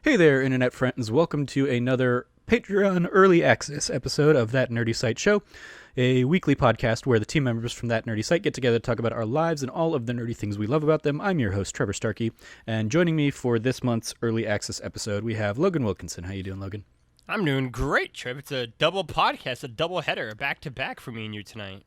Hey there, Internet friends. Welcome to another Patreon Early Access episode of That Nerdy Site Show, a weekly podcast where the team members from That Nerdy Site get together to talk about our lives and all of the nerdy things we love about them. I'm your host, Trevor Starkey, and joining me for this month's Early Access episode, we have Logan Wilkinson. How you doing, Logan? I'm doing great, Trev. It's a double podcast, a double header, back to back for me and you tonight.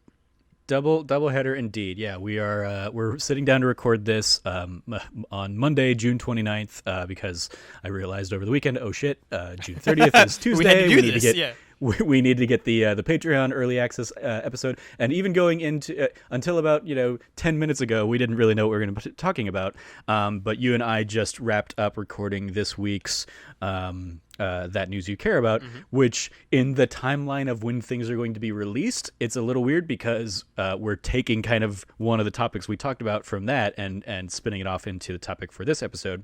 Double header indeed. Yeah, we're sitting down to record this on Monday, June 29th, because I realized over the weekend, oh shit, June 30th is Tuesday. We had to do this, yeah. We need to get the Patreon early access episode, and even going into until about 10 minutes ago, we didn't really know what we were going to be talking about. But you and I just wrapped up recording this week's That News You Care About, which in the timeline of when things are going to be released, it's a little weird because we're taking kind of one of the topics we talked about from that and spinning it off into the topic for this episode,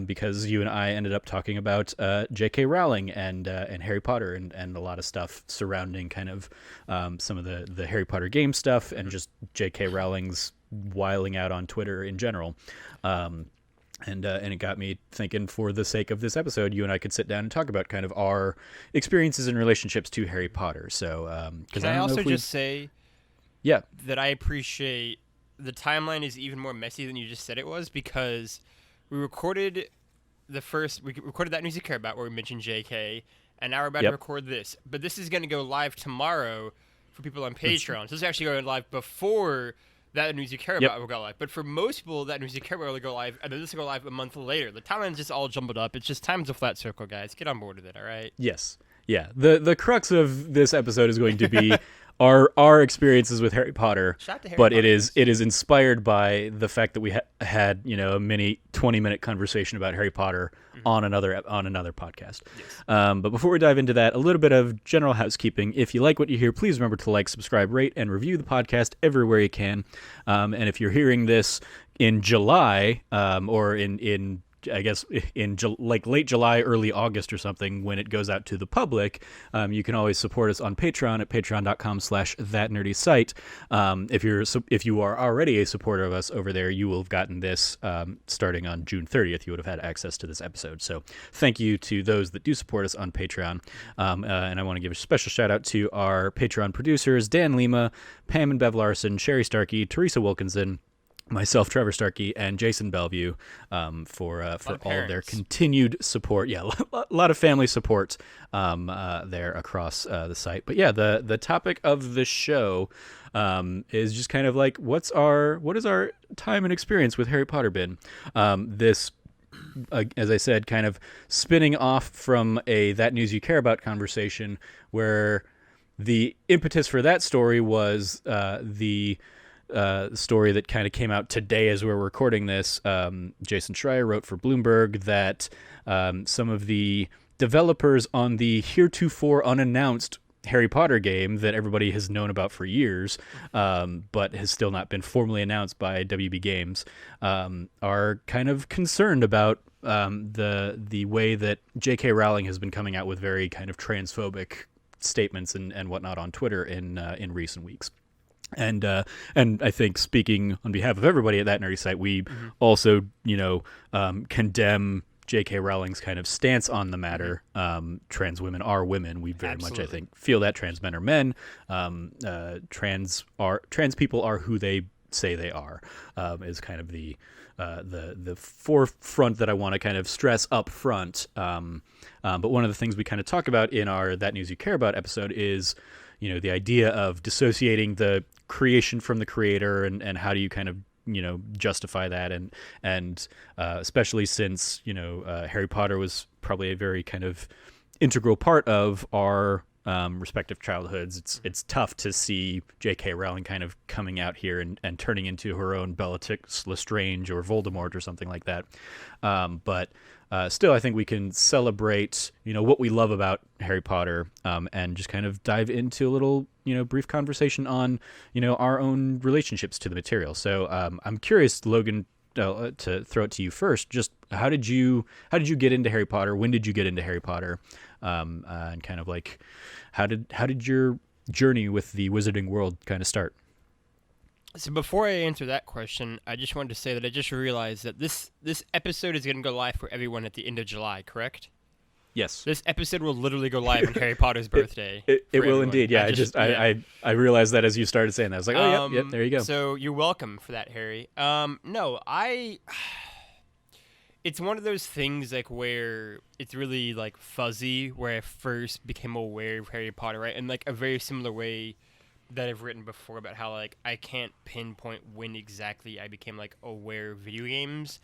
because you and I ended up talking about J.K. Rowling and Harry Potter and a lot of stuff surrounding kind of some of the Harry Potter game stuff and just J.K. Rowling's wiling out on Twitter in general. And it got me thinking, for the sake of this episode, you and I could sit down and talk about kind of our experiences and relationships to Harry Potter. So, can I also just say, yeah, that I appreciate the timeline is even more messy than you just said it was, because we recorded That News You Care About, where we mentioned JK, and now we're about to record this. But this is going to go live tomorrow for people on Patreon. So this is actually going live before That News You Care About will go live. But for most people, That News You Care About will go live, and then this will go live a month later. The timeline's just all jumbled up. It's just time's a flat circle, guys. Get on board with it, all right? Yes. Yeah. The crux of this episode is going to be our experiences with Harry Potter. Shout out to Harry but Potter. it is inspired by the fact that we had a mini 20-minute conversation about Harry Potter on another podcast. Yes. But before we dive into that, a little bit of general housekeeping. If you like what you hear, please remember to like, subscribe, rate, and review the podcast everywhere you can. And if you're hearing this in July, or in I guess in late July, early August or something, when it goes out to the public, you can always support us on Patreon at patreon.com/thatnerdysite. If you are already a supporter of us over there, you will have gotten this starting on June 30th. You would have had access to this episode. So thank you to those that do support us on Patreon. And I want to give a special shout out to our Patreon producers, Dan Lima, Pam and Bev Larson, Sherry Starkey, Teresa Wilkinson, myself, Trevor Starkey, and Jason Bellevue, for all of their continued support. Yeah, a lot of family support there across the site. But yeah, the topic of the show is just kind of like, what is our time and experience with Harry Potter been? This, as I said, kind of spinning off from a That News You Care About conversation, where the impetus for that story was the story that kind of came out today as we're recording this. Jason Schreier wrote for Bloomberg that some of the developers on the heretofore unannounced Harry Potter game that everybody has known about for years, but has still not been formally announced by WB Games, are kind of concerned about the way that J.K. Rowling has been coming out with very kind of transphobic statements and whatnot on Twitter in recent weeks. And I think, speaking on behalf of everybody at That Nerdy Site, we also condemn J.K. Rowling's kind of stance on the matter. Trans women are women. We very much, I think, feel that trans men are men. Trans people are who they say they are. Is kind of the forefront that I want to kind of stress up front. But one of the things we kind of talk about in our That News You Care About episode is, the idea of dissociating the creation from the creator, and how do you kind of, justify that, and especially since, Harry Potter was probably a very kind of integral part of our respective childhoods. It's tough to see J.K. Rowling kind of coming out here and turning into her own Bellatrix Lestrange or Voldemort or something like that. But still, I think we can celebrate, what we love about Harry Potter, and just kind of dive into a little, brief conversation on, our own relationships to the material. So I'm curious, Logan, to throw it to you first. Just how did you get into Harry Potter? When did you get into Harry Potter? And kind of like, how did your journey with the wizarding world kind of start? So before I answer that question, I just wanted to say that I just realized that this episode is going to go live for everyone at the end of July, correct? Yes. This episode will literally go live on Harry Potter's birthday It for will everyone. indeed. Yeah, Yeah. I realized that as you started saying that. I was like, oh, yep, there you go. So you're welcome for that, Harry. No, it's one of those things like where it's really like fuzzy where I first became aware of Harry Potter, right? In like a very similar way that I've written before about how like I can't pinpoint when exactly I became like aware of video games.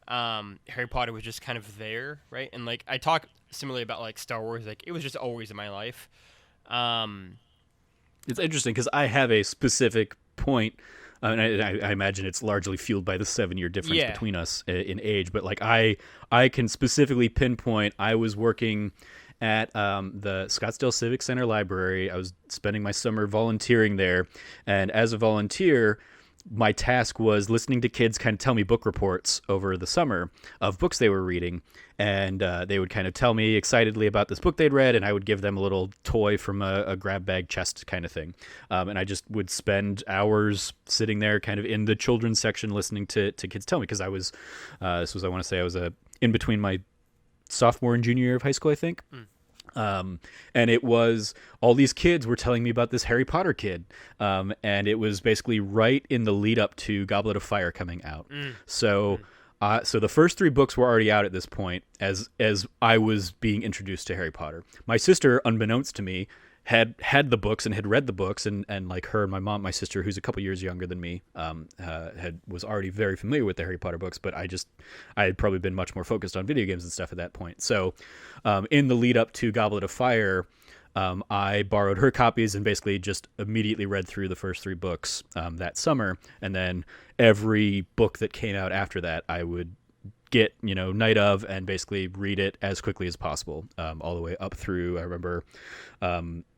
Harry Potter was just kind of there, right? And like I talk similarly about like Star Wars, like it was just always in my life. Um, It's interesting because I have a specific point, and I imagine it's largely fueled by the 7-year difference yeah. between us in age. But like I can specifically pinpoint. I was working at the Scottsdale Civic Center Library. I was spending my summer volunteering there, and as a volunteer, my task was listening to kids kind of tell me book reports over the summer of books they were reading, and they would kind of tell me excitedly about this book they'd read, and I would give them a little toy from a grab bag chest kind of thing, and I just would spend hours sitting there kind of in the children's section listening to kids tell me, because I was this was, I want to say, I was in between my sophomore and junior year of high school, I think. And it was all these kids were telling me about this Harry Potter kid. And it was basically right in the lead up to Goblet of Fire coming out. So the first 3 books were already out at this point as I was being introduced to Harry Potter. My sister, unbeknownst to me, had the books and had read the books, and like her and my mom, my sister, who's a couple years younger than me, was already very familiar with the Harry Potter books, but I had probably been much more focused on video games and stuff at that point. So in the lead up to Goblet of Fire, I borrowed her copies and basically just immediately read through the first 3 books that summer, and then every book that came out after that I would get, night of, and basically read it as quickly as possible, all the way up through. I remember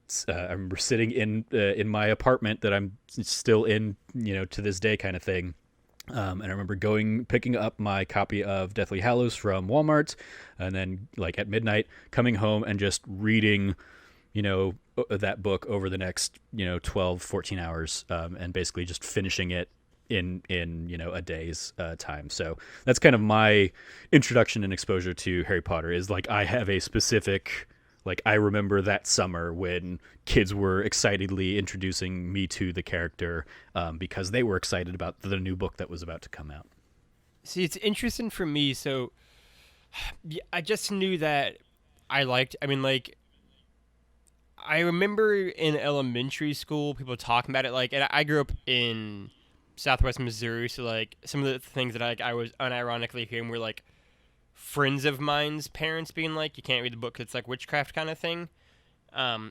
sitting in my apartment that I'm still in, to this day, kind of thing. And I remember picking up my copy of Deathly Hallows from Walmart, and then like at midnight coming home and just reading, that book over the next, 12, 14 hours, and basically just finishing it in a day's time. So that's kind of my introduction and exposure to Harry Potter, is like I have a specific, like, I remember that summer when kids were excitedly introducing me to the character, because they were excited about the new book that was about to come out. See, it's interesting for me. So I just knew that I mean, like, I remember in elementary school people talking about it. Like, and I grew up in Southwest Missouri, so like some of the things that I was unironically hearing were like friends of mine's parents being like, you can't read the book 'cause it's like witchcraft kind of thing,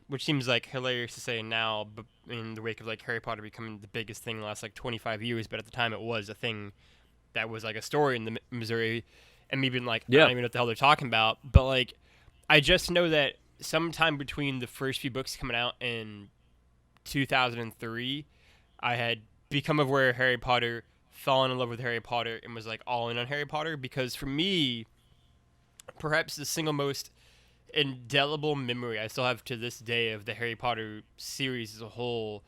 which seems like hilarious to say now, but in the wake of like Harry Potter becoming the biggest thing in the last like 25 years, but at the time it was a thing that was like a story in the Missouri, and me being like, I don't even know what the hell they're talking about, but like I just know that sometime between the first few books coming out in 2003, I had become aware of Harry Potter, fallen in love with Harry Potter, and was like all in on Harry Potter, because for me, perhaps the single most indelible memory I still have to this day of the Harry Potter series as a whole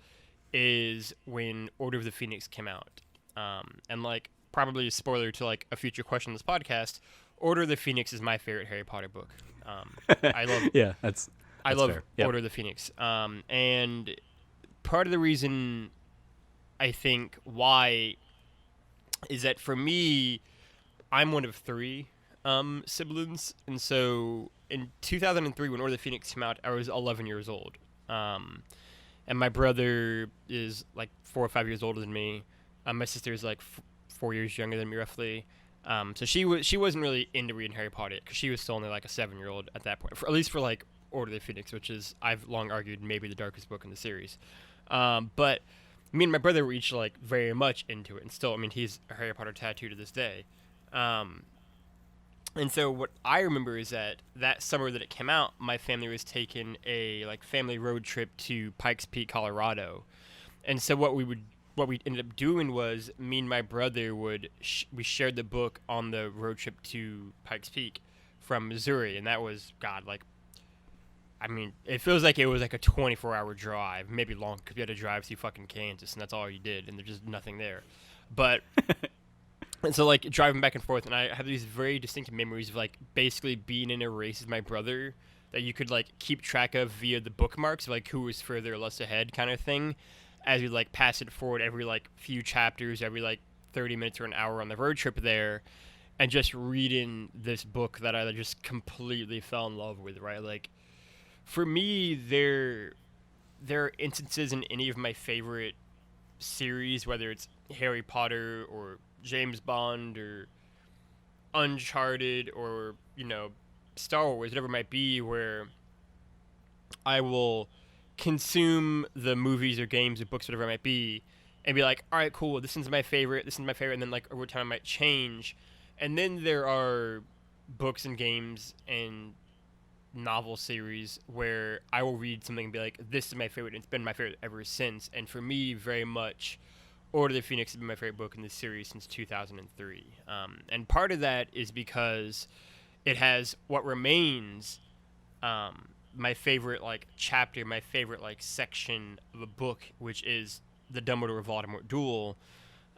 is when Order of the Phoenix came out. And like, probably a spoiler to like a future question on this podcast, Order of the Phoenix is my favorite Harry Potter book. I love I love fair. Yep. Order of the Phoenix. And part of the reason I think why is that for me, I'm one of 3 siblings, and so in 2003 when Order of the Phoenix came out, I was 11 years old, and my brother is like 4 or 5 years older than me. My sister is like 4 years younger than me, roughly. So she wasn't really into reading Harry Potter because she was still only like a 7-year-old at that point, at least for like Order of the Phoenix, which is, I've long argued, maybe the darkest book in the series. But me and my brother were each like very much into it, and still, I mean, he's a Harry Potter tattoo to this day. And so what I remember is that summer that it came out, my family was taking a like family road trip to Pikes Peak, Colorado. And so what we ended up doing was me and my brother we shared the book on the road trip to Pikes Peak from Missouri, and that was, God, like I mean, it feels like it was like a 24-hour drive, maybe long, because we had to drive through fucking Kansas, and that's all you did, and there's just nothing there. But and so like driving back and forth, and I have these very distinct memories of like basically being in a race with my brother that you could like keep track of via the bookmarks, like who was further or less ahead, kind of thing, as we like pass it forward every like few chapters, every like 30 minutes or an hour on the road trip there, and just reading this book that I just completely fell in love with. Right, like for me, there are instances in any of my favorite series, whether it's Harry Potter or James Bond or Uncharted or, Star Wars, whatever it might be, where I will consume the movies or games or books, whatever it might be, and be like, all right, cool, this is my favorite, and then like over time it might change. And then there are books and games and novel series where I will read something and be like, this is my favorite, and it's been my favorite ever since. And for me, very much, Order of the Phoenix has been my favorite book in this series since 2003. And part of that is because it has what remains my favorite like chapter, my favorite like section of a book, which is the Dumbledore Voldemort duel.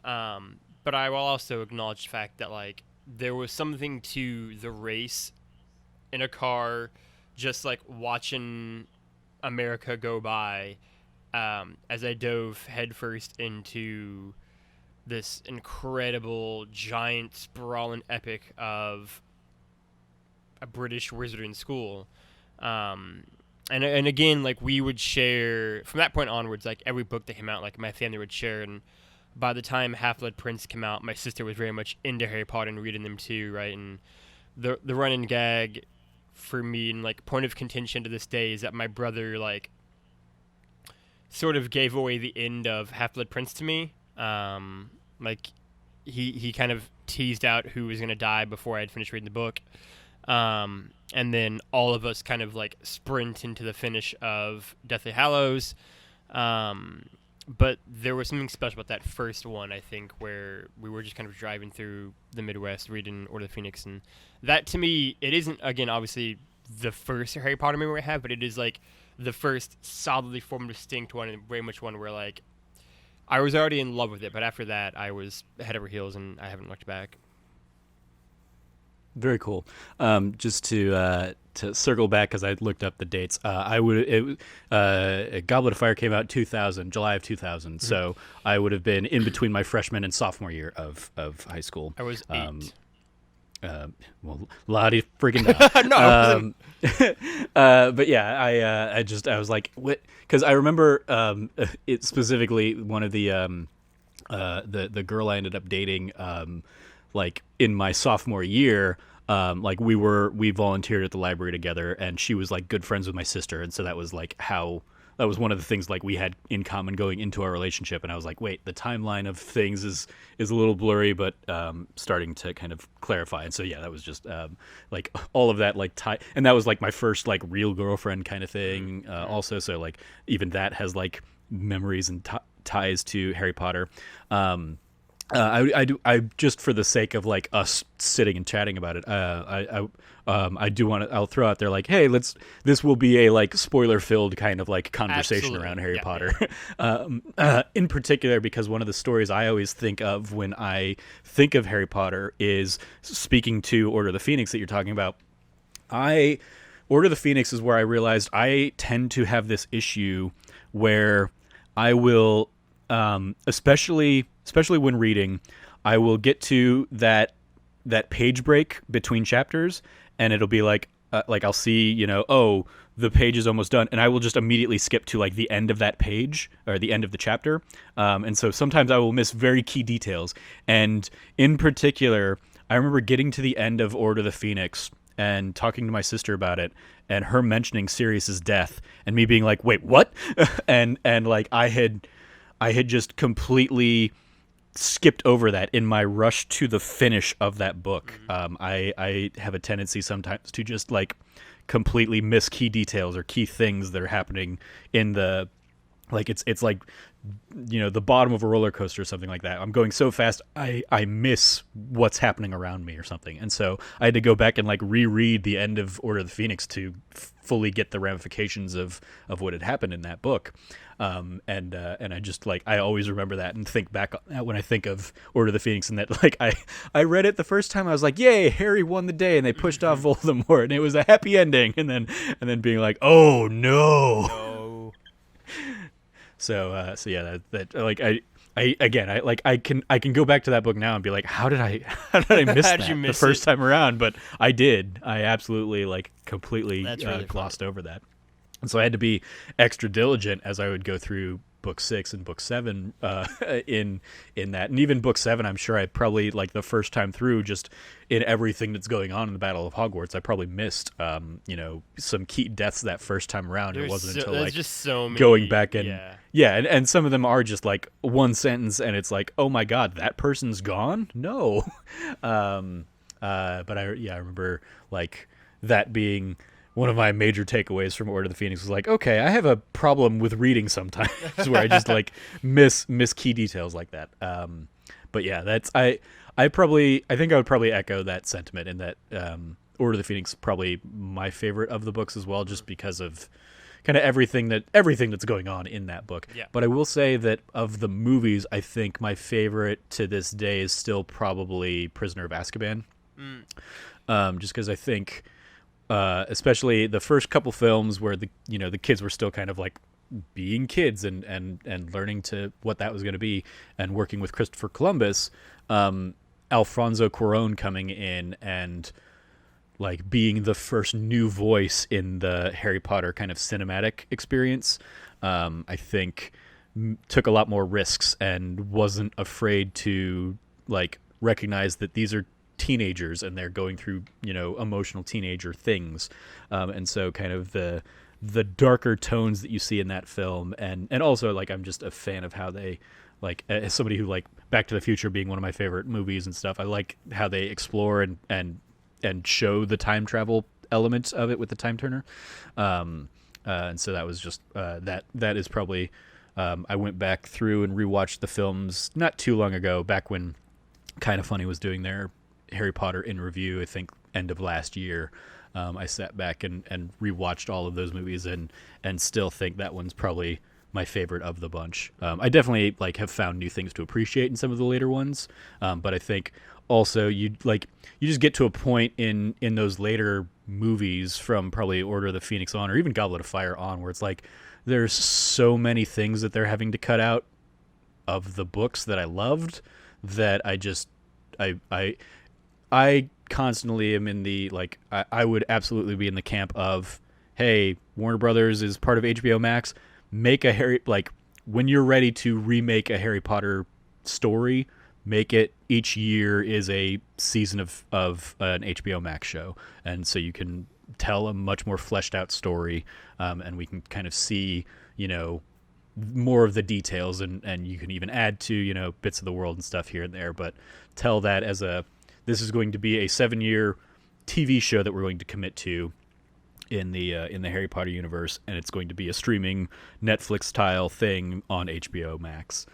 But I will also acknowledge the fact that like there was something to the race in a car, just like watching America go by, as I dove headfirst into this incredible, giant, sprawling epic of a British wizarding school. And again, like we would share from that point onwards, like every book that came out, like my family would share. And by the time Half-Blood Prince came out, my sister was very much into Harry Potter and reading them too, right? And the running gag for me and like point of contention to this day is that my brother like sort of gave away the end of Half-Blood Prince to me. Like he kind of teased out who was gonna die before I had finished reading the book. And then all of us kind of like sprint into the finish of Deathly Hallows. But there was something special about that first one, I think, where we were just kind of driving through the Midwest reading Order of the Phoenix. And that, to me, it isn't, again, obviously the first Harry Potter memory I have, but it is, like, the first solidly formed, distinct one, and very much one where, like, I was already in love with it, but after that, I was head over heels, and I haven't looked back. Very cool. Just to circle back, because I looked up the dates. Goblet of Fire came out 2000, July of 2000. Mm-hmm. So I would have been in between my freshman and sophomore year of high school. I was 8. Well, Lottie freaking no. But yeah, I was like, what? Because I remember it specifically one of the girl I ended up dating. Like in my sophomore year, like we volunteered at the library together, and she was like good friends with my sister, and so that was like that was one of the things like we had in common going into our relationship. And I was like, wait, the timeline of things is a little blurry, but starting to kind of clarify. And so yeah, that was just like all of that like tie, and that was like my first like real girlfriend kind of thing. Also, so like even that has like memories and ties to Harry Potter. I just for the sake of like us sitting and chatting about it, I do want to. I'll throw out there like, hey, this will be a like spoiler filled kind of like conversation around Harry Potter. Yeah. In particular, because one of the stories I always think of when I think of Harry Potter is speaking to Order of the Phoenix that you're talking about. Order of the Phoenix is where I realized I tend to have this issue where I will. Especially when reading, I will get to that page break between chapters, and it'll be like I'll see, oh, the page is almost done, and I will just immediately skip to like the end of that page or the end of the chapter. And so sometimes I will miss very key details. And in particular, I remember getting to the end of Order of the Phoenix and talking to my sister about it, and her mentioning Sirius's death, and me being like, wait, what? and like I had just completely skipped over that in my rush to the finish of that book. I have a tendency sometimes to just like completely miss key details or key things that are happening in the like it's like, the bottom of a roller coaster or something like that. I'm going so fast I miss what's happening around me or something. And so I had to go back and like reread the end of Order of the Phoenix to fully get the ramifications of what had happened in that book. And I just like, I always remember that and think back when I think of Order of the Phoenix, and that like I read it the first time, I was like, yay, Harry won the day and they pushed off Voldemort and it was a happy ending, and then being like, oh no. So yeah, that like I can go back to that book now and be like, how did I miss How that did you miss the first it? time around? But I did. I absolutely like completely That's really glossed over that. And so I had to be extra diligent as I would go through book 6 and book 7 in that. And even book 7, I'm sure I probably, like, the first time through, just in everything that's going on in the Battle of Hogwarts, I probably missed some key deaths that first time around. There's it wasn't until there's like just so many, going back and yeah. and some of them are just like one sentence and it's like, oh my god, that person's gone. No. But I remember like that being one of my major takeaways from Order of the Phoenix. Was like, okay, I have a problem with reading sometimes where I just like miss key details like that. But yeah, that's I think I would probably echo that sentiment, in that Order of the Phoenix is probably my favorite of the books as well, just because of kind of everything that's going on in that book. Yeah. But I will say that of the movies, I think my favorite to this day is still probably Prisoner of Azkaban. Just because I think, especially the first couple films where the kids were still kind of like being kids and learning to what that was going to be, and working with Christopher Columbus, Alfonso Cuarón coming in and like being the first new voice in the Harry Potter kind of cinematic experience, I think took a lot more risks and wasn't afraid to like recognize that these are teenagers and they're going through emotional teenager things, and so kind of the darker tones that you see in that film, and also like I'm just a fan of how they, like, as somebody who, like, Back to the Future being one of my favorite movies and stuff, I like how they explore and show the time travel elements of it with the time turner, and so that was just that is probably, I went back through and rewatched the films not too long ago, back when Kind of Funny was doing their Harry Potter in review, I think end of last year. I sat back and rewatched all of those movies and still think that one's probably my favorite of the bunch. I definitely like have found new things to appreciate in some of the later ones, but I think also you just get to a point in those later movies, from probably Order of the Phoenix on, or even Goblet of Fire on, where it's like there's so many things that they're having to cut out of the books that I loved, that I constantly am in the, like, I would absolutely be in the camp of, hey, Warner Brothers is part of HBO Max, make a Harry, like, when you're ready to remake a Harry Potter story, make it each year is a season of an HBO Max show, and so you can tell a much more fleshed out story, and we can kind of see more of the details, and you can even add to bits of the world and stuff here and there, but tell that as this is going to be a 7-year TV show that we're going to commit to in the Harry Potter universe, and it's going to be a streaming Netflix style thing on HBO Max.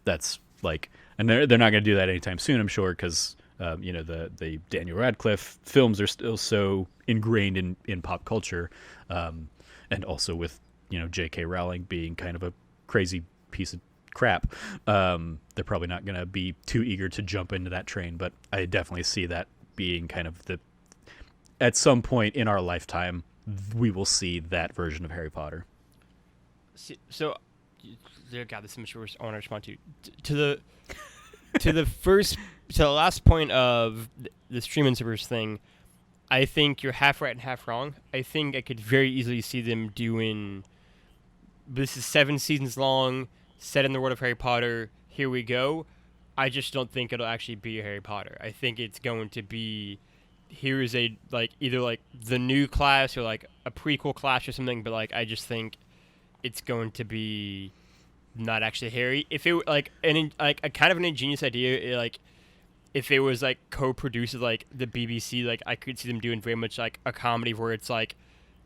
That's like, and they're not going to do that anytime soon, I'm sure, because the Daniel Radcliffe films are still so ingrained in pop culture, and also with J.K. Rowling being kind of a crazy piece of crap, they're probably not going to be too eager to jump into that train. But I definitely see that being kind of at some point in our lifetime, we will see that version of Harry Potter. So, God, this is much worse. I want to respond to the last point of the stream and servers thing. I think you're half right and half wrong. I think I could very easily see them doing, this is 7 seasons long, set in the world of Harry Potter, here we go. I just don't think it'll actually be a Harry Potter. I think it's going to be, here is a, like, either like the new class or like a prequel class or something, but like I just think it's going to be not actually Harry. If it like a kind of an ingenious idea, like if it was like co-produced with like the BBC, like I could see them doing very much like a comedy where it's like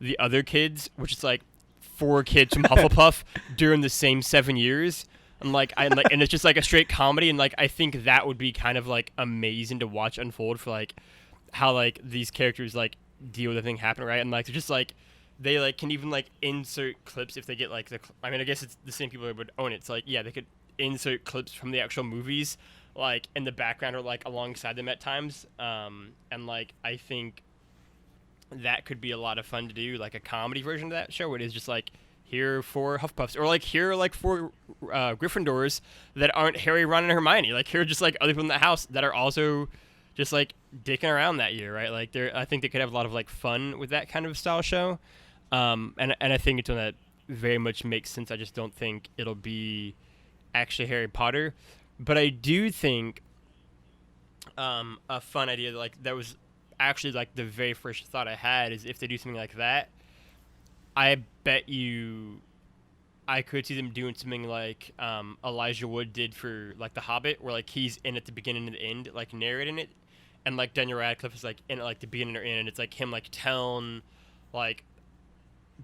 the other kids, which is like 4 kids from Hufflepuff during the same 7 years. And and it's just like a straight comedy, and like I think that would be kind of like amazing to watch unfold for like how like these characters like deal with the thing happening, right? And like they're just like they like can even like insert clips if they get like I mean I guess it's the same people that would own it. It's like yeah, they could insert clips from the actual movies like in the background or like alongside them at times. And like I think that could be a lot of fun to do, like a comedy version of that show where it is just like here for Hufflepuffs, or like here like for Gryffindors that aren't Harry, Ron, and Hermione. Like here, just like other people in the house that are also just like dicking around that year, right? Like I think they could have a lot of like fun with that kind of style show. And I think it's one that very much makes sense. I just don't think it'll be actually Harry Potter, but I do think a fun idea like that was actually like the very first thought I had is if they do something like that. I bet you I could see them doing something like Elijah Wood did for like The Hobbit, where like he's in at the beginning and the end, like narrating it, and like Daniel Radcliffe is like in at like the beginning or end, and it's like him like telling like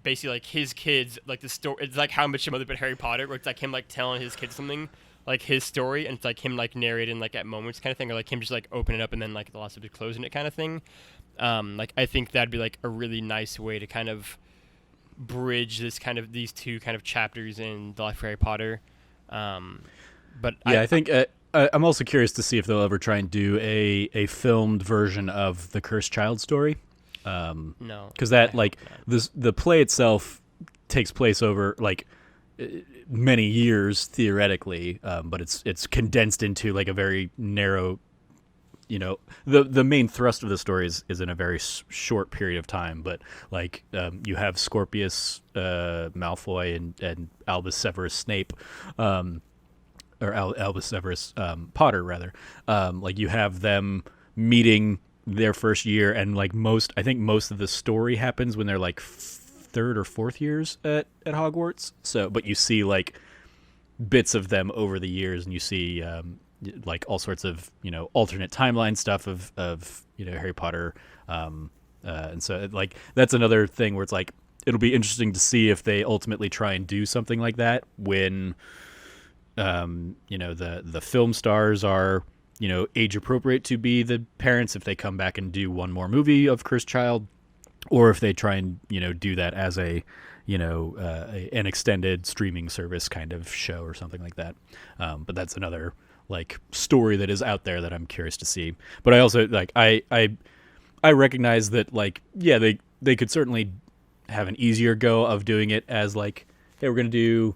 basically like his kids like the story. It's like How Much Your Mother But Harry Potter, where it's like him like telling his kids something like his story, and it's like him like narrating like at moments kind of thing, or like him just like opening it up and then like the last of it closing it kind of thing. Like I think that'd be like a really nice way to kind of bridge this kind of these two kind of chapters in the life of Harry Potter. But yeah, I think I'm also curious to see if they'll ever try and do a filmed version of the Cursed Child story. No, because that like the play itself takes place over like many years theoretically, but it's condensed into like a very narrow. You know, the main thrust of the story is in a very short period of time, but like you have Scorpius Malfoy and Albus Severus Snape, or Albus Severus Potter rather. Like you have them meeting their first year, and like I think most of the story happens when they're like third or fourth years at Hogwarts. So, but you see like bits of them over the years, and you see like all sorts of alternate timeline stuff of Harry Potter, and so like that's another thing where it's like it'll be interesting to see if they ultimately try and do something like that when the film stars are age appropriate to be the parents, if they come back and do one more movie of Cursed Child, or if they try and do that as an extended streaming service kind of show or something like that. But that's another like story that is out there that I'm curious to see. But I also like I recognize that like yeah, they could certainly have an easier go of doing it as like, hey, we're gonna do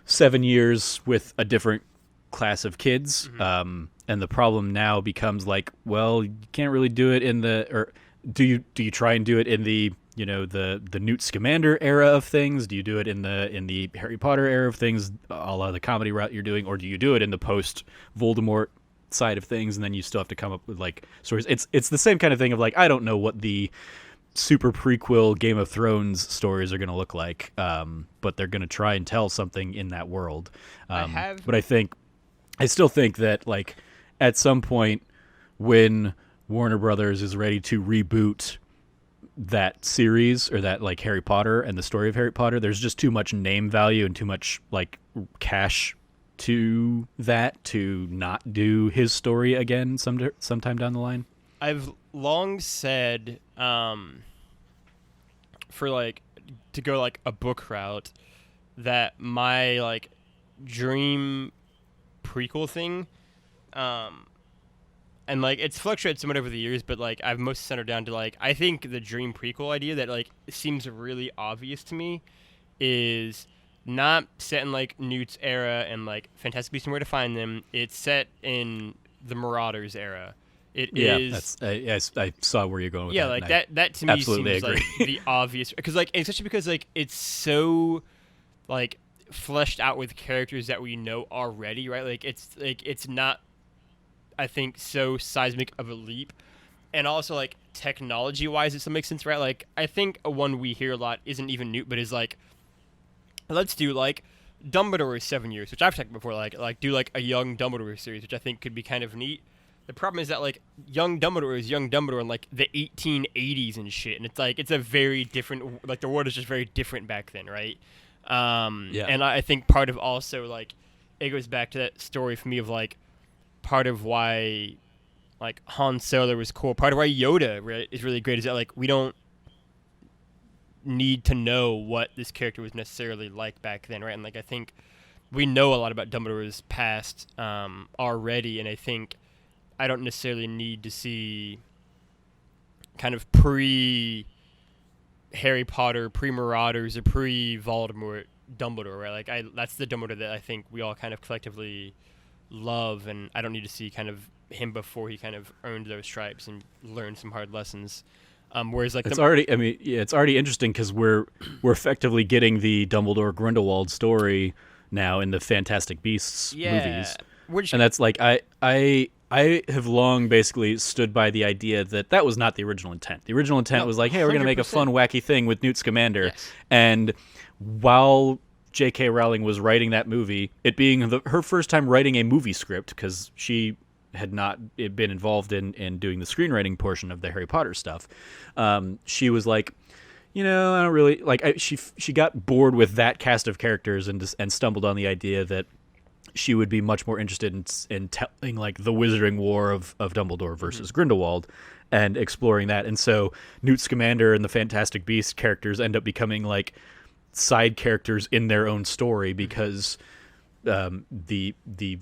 7 years with a different class of kids. Mm-hmm. And the problem now becomes like, well, you can't really do it in do you try and do it in the the Newt Scamander era of things? Do you do it in the Harry Potter era of things, a la the comedy route you're doing, or do you do it in the post Voldemort side of things, and then you still have to come up with like stories? It's the same kind of thing of like, I don't know what the super prequel Game of Thrones stories are going to look like, but they're going to try and tell something in that world. But I still think that like at some point when Warner Brothers is ready to reboot that series, or that like Harry Potter and the story of Harry Potter, there's just too much name value and too much like cash to that to not do his story again sometime down the line. I've long said for like to go like a book route that my like dream prequel thing and like it's fluctuated somewhat over the years, but like I've most centered down to like I think the dream prequel idea that like seems really obvious to me is not set in like Newt's era and like Fantastic Beasts and Where to Find Them. It's set in the Marauders era. I saw where you're going with that. Yeah, like that to me seems agree. Like the obvious, because like especially because like it's so like fleshed out with characters that we know already, right? Like it's not, I think, so seismic of a leap, and also like technology wise it still makes sense, right? Like I think a one we hear a lot isn't even Newt, but is like, let's do like Dumbledore's 7 years, which I've talked before, like do like a young Dumbledore series, which I think could be kind of neat. The problem is that like young Dumbledore is young Dumbledore in like the 1880s and shit, and it's like it's a very different, like the world is just very different back then, right? Yeah. And I think part of also like it goes back to that story for me of like part of why like Han Solo was cool, part of why Yoda is really great is that like we don't need to know what this character was necessarily like back then, right? And like I think we know a lot about Dumbledore's past already, and I think I don't necessarily need to see kind of pre Harry Potter, pre Marauders, or pre Voldemort Dumbledore, right? Like that's the Dumbledore that I think we all kind of collectively love, and I don't need to see kind of him before he kind of earned those stripes and learned some hard lessons. Whereas like it's already, I mean, yeah, it's already interesting because we're effectively getting the Dumbledore Grindelwald story now in the Fantastic Beasts movies, and that's like I have long basically stood by the idea that was not the original intent. The original intent was like, hey, we're going to make a fun, wacky thing with Newt Scamander. Yes. And while J.K. Rowling was writing that movie, it being her first time writing a movie script, because she had not been involved in doing the screenwriting portion of the Harry Potter stuff, she was like, I don't really like. She got bored with that cast of characters and stumbled on the idea that she would be much more interested in telling like the Wizarding War of Dumbledore versus Grindelwald and exploring that. And so Newt Scamander and the Fantastic Beasts characters end up becoming like side characters in their own story because the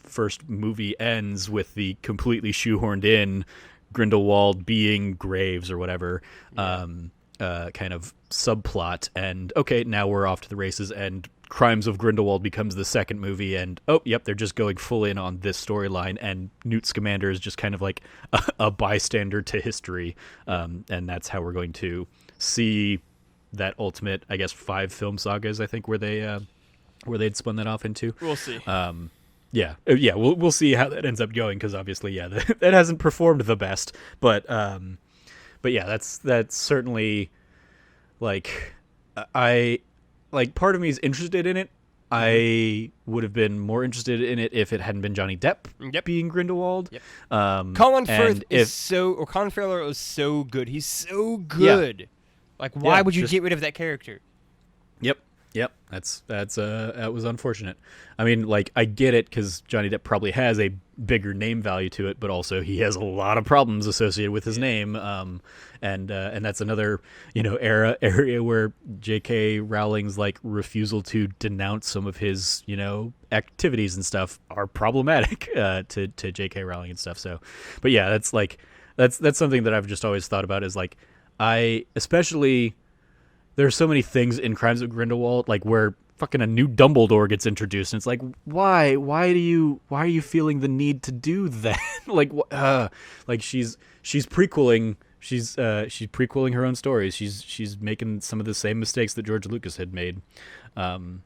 first movie ends with the completely shoehorned in Grindelwald being Graves or whatever kind of subplot. And okay, now we're off to the races, and Crimes of Grindelwald becomes the second movie, and they're just going full in on this storyline, and Newt Scamander is just kind of like a bystander to history, and that's how we're going to see that ultimate, I guess, 5 film sagas, I think, where they'd spun that off into. We'll see. We'll see how that ends up going, because obviously, that hasn't performed the best, but yeah, that's certainly like part of me is interested in it. I would have been more interested in it if it hadn't been Johnny Depp being Grindelwald. Yep. Colin Firth is Colin Farrell is so good. He's so good. Yeah. Like, why would you get rid of that character? Yep. That was unfortunate. I mean, like, I get it because Johnny Depp probably has a bigger name value to it, but also he has a lot of problems associated with his name. And that's another, area where J.K. Rowling's like refusal to denounce some of his, activities and stuff are problematic to J.K. Rowling and stuff. So, but yeah, that's something that I've just always thought about is like, there's so many things in Crimes of Grindelwald, like where fucking a new Dumbledore gets introduced, and it's like, why are you feeling the need to do that? like she's prequeling her own stories. She's making some of the same mistakes that George Lucas had made, retconning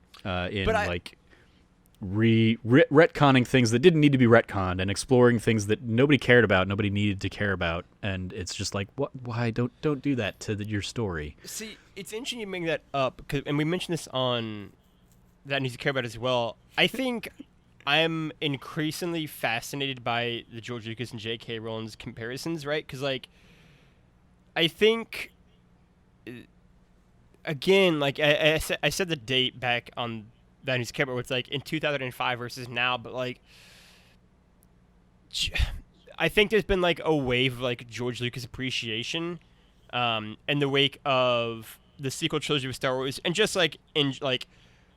things that didn't need to be retconned and exploring things that nobody cared about, nobody needed to care about, and it's just like, what? Why don't do that to your story? See, it's interesting you bring that up, and we mentioned this on That Needs to Care About as well. I think I'm increasingly fascinated by the George Lucas and J.K. Rowling's comparisons, right? Because like, I think again, like I said the date back on That Needs to Care About, where it's like in 2005 versus now, but like I think there's been like a wave of like George Lucas appreciation in the wake of the sequel trilogy of Star Wars, and just like in like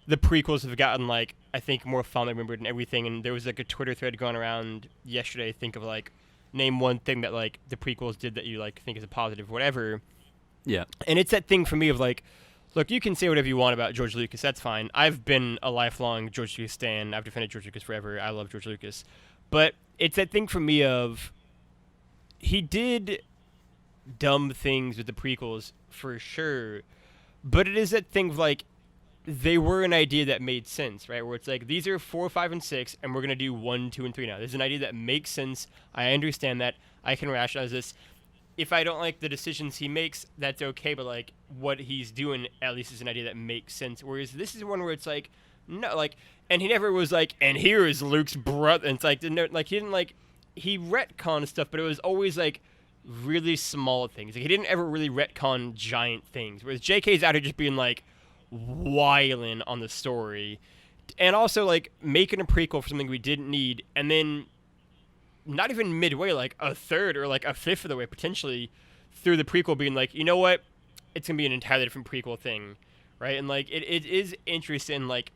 the prequels have gotten like, I think, more fondly remembered and everything. And there was like a Twitter thread going around yesterday, I think, of like, name one thing that like the prequels did that you like think is a positive, whatever. Yeah. And it's that thing for me of like, look, you can say whatever you want about George Lucas, that's fine. I've been a lifelong George Lucas stan. I've defended George Lucas forever. I love George Lucas. But it's that thing for me of, he did dumb things with the prequels for sure, but it is that thing of like, they were an idea that made sense, right? Where it's like, these are 4, 5, and 6, and we're going to do 1, 2, and 3 now. There's an idea that makes sense. I understand that. I can rationalize this. If I don't like the decisions he makes, that's okay, but like, what he's doing at least is an idea that makes sense. Whereas this is one where it's like, no, like, and he never was like, and here is Luke's brother. And it's like, no, like, he didn't like, he retconned stuff, but it was always like really small things. Like he didn't ever really retcon giant things. Whereas JK's out here just being like wilding on the story, and also like making a prequel for something we didn't need, and then not even midway, like a third or like a fifth of the way potentially through the prequel, being like, you know what, it's gonna be an entirely different prequel thing, right? And like it is interesting. Like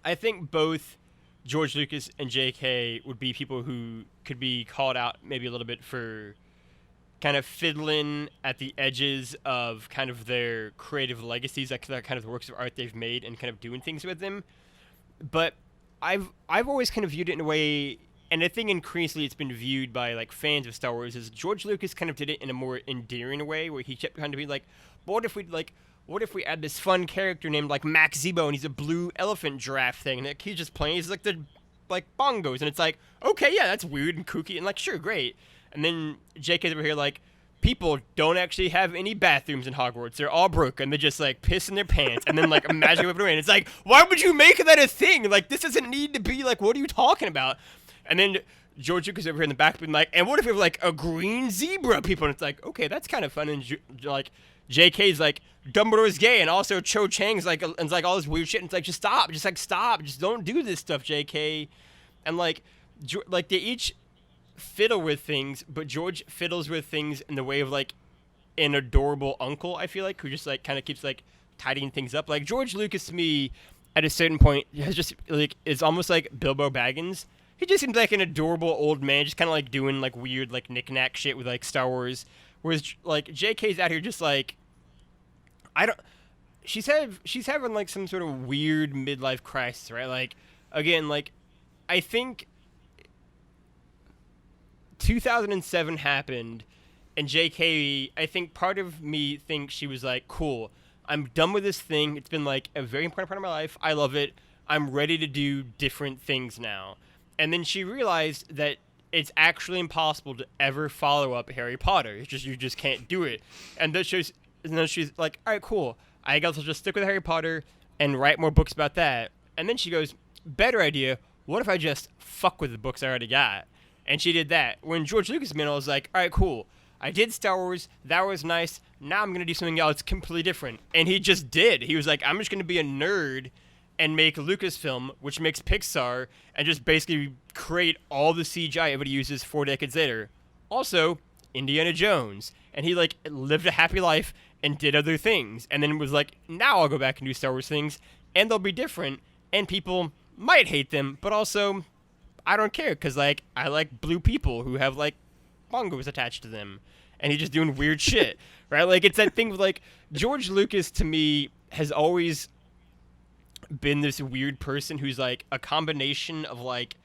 I think both George Lucas and J.K. would be people who could be called out maybe a little bit for kind of fiddling at the edges of kind of their creative legacies, like the kind of works of art they've made, and kind of doing things with them. But I've always kind of viewed it in a way, and I think increasingly it's been viewed by like fans of Star Wars as George Lucas kind of did it in a more endearing way, where he kept kind of being like, what if we add this fun character named like Max Zebo, and he's a blue elephant giraffe thing, and like, he's just playing, he's like the like bongos, and it's like, okay, yeah, that's weird and kooky, and like, sure, great. And then JK's over here like, people don't actually have any bathrooms in Hogwarts, they're all broken, they just like piss in their pants, and then like magically open away, and it's like, why would you make that a thing? Like, this doesn't need to be, like, what are you talking about? And then George Lucas over here in the back being like, and what if we have like a green zebra people? And it's like, okay, that's kind of fun. And like JK's like, Dumbledore's gay, and also Cho Chang's like, and it's like all this weird shit. And it's like, just stop, just don't do this stuff, JK. And like they each fiddle with things, but George fiddles with things in the way of like an adorable uncle, I feel like, who just like kind of keeps like tidying things up. Like George Lucas to me, at a certain point, has just like, it's almost like Bilbo Baggins. He just seems like an adorable old man, just kind of like doing like weird like knick-knack shit with like Star Wars. Whereas like JK's out here just like, she's having like some sort of weird midlife crisis, right? Like, again, like, I think 2007 happened, and JK, I think part of me thinks she was like, cool, I'm done with this thing. It's been like a very important part of my life. I love it. I'm ready to do different things now. And then she realized that it's actually impossible to ever follow up Harry Potter. It's just, you just can't do it. And then she's like, all right, cool, I guess I'll just stick with Harry Potter and write more books about that. And then she goes, better idea, what if I just fuck with the books I already got? And she did that. When George Lucas made it, I was like, all right, cool, I did Star Wars, that was nice, now I'm going to do something else completely different. And he just did. He was like, I'm just going to be a nerd and make Lucasfilm, which makes Pixar, and just basically create all the CGI everybody uses 4 decades later. Also, Indiana Jones. And he like lived a happy life and did other things, and then was like, now I'll go back and do Star Wars things, and they'll be different, and people might hate them, but also I don't care, because like I like blue people who have like bongos attached to them, and he's just doing weird shit, right? Like, it's that thing with like, George Lucas to me has always been this weird person who's like a combination of like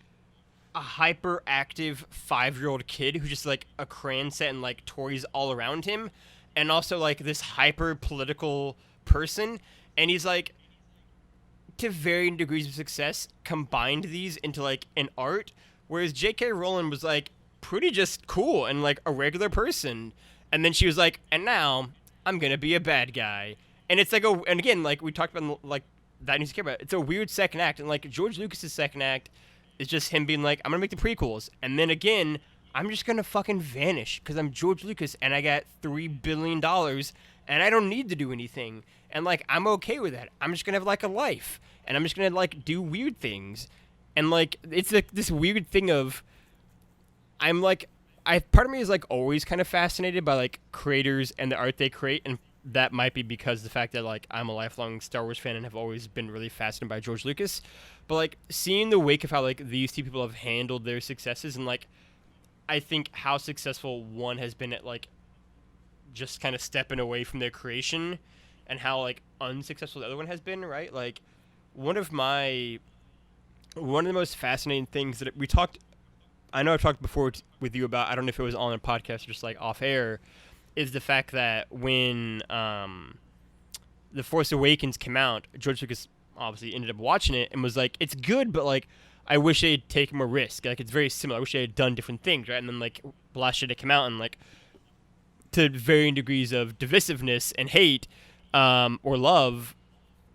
a hyperactive 5-year-old kid who's just like a crayon set and like toys all around him, and also like this hyper political person. And he's like, to varying degrees of success, combined these into like an art, whereas J.K. Rowling was like pretty just cool and like a regular person, and then she was like, and now I'm gonna be a bad guy. And it's like and again, like we talked about, like, that needs to care about, it's a weird second act. And like George Lucas's second act is just him being like, I'm gonna make the prequels, and then again, I'm just gonna fucking vanish because I'm George Lucas and I got $3 billion and I don't need to do anything, and like I'm okay with that. I'm just gonna have like a life, and I'm just gonna like do weird things. And like it's like this weird thing of, I'm like, part of me is like always kind of fascinated by like creators and the art they create, and that might be because the fact that like I'm a lifelong Star Wars fan and have always been really fascinated by George Lucas. But like seeing the wake of how like these two people have handled their successes, and like I think how successful one has been at like just kind of stepping away from their creation, and how like unsuccessful the other one has been, right? Like one of the most fascinating things that we talked, I know I've talked before with you about, I don't know if it was on a podcast or just like off air, is the fact that when The Force Awakens came out, George Lucas obviously ended up watching it and was like, it's good, but like I wish they'd taken more risk. Like, it's very similar. I wish they had done different things, right? And then like last year they came out, and like to varying degrees of divisiveness and hate or love,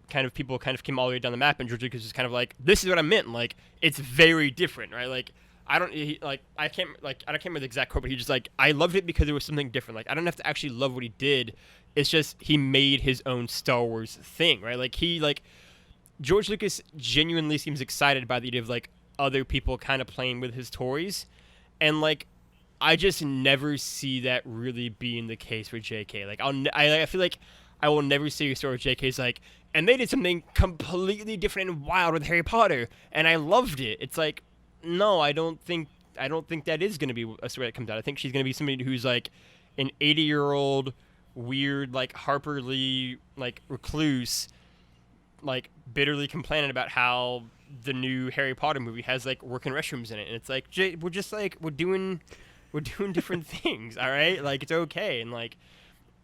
kind of people kind of came all the way down the map, and George Lucas was kind of like, this is what I meant. Like, it's very different, right? Like, I can't remember the exact quote, but he just like, I loved it because it was something different. Like I don't have to actually love what he did. It's just he made his own Star Wars thing, right? Like George Lucas genuinely seems excited by the idea of like other people kind of playing with his toys, and like I just never see that really being the case with J.K. Like I feel like I will never see a story with J.K.'s like, and they did something completely different and wild with Harry Potter, and I loved it. It's like, no, I don't think that is going to be a story that comes out. I think she's going to be somebody who's like an 80-year-old weird like Harper Lee like recluse, like bitterly complaining about how the new Harry Potter movie has like working restrooms in it, and it's like, we're just like we're doing different things, all right? Like it's okay, and like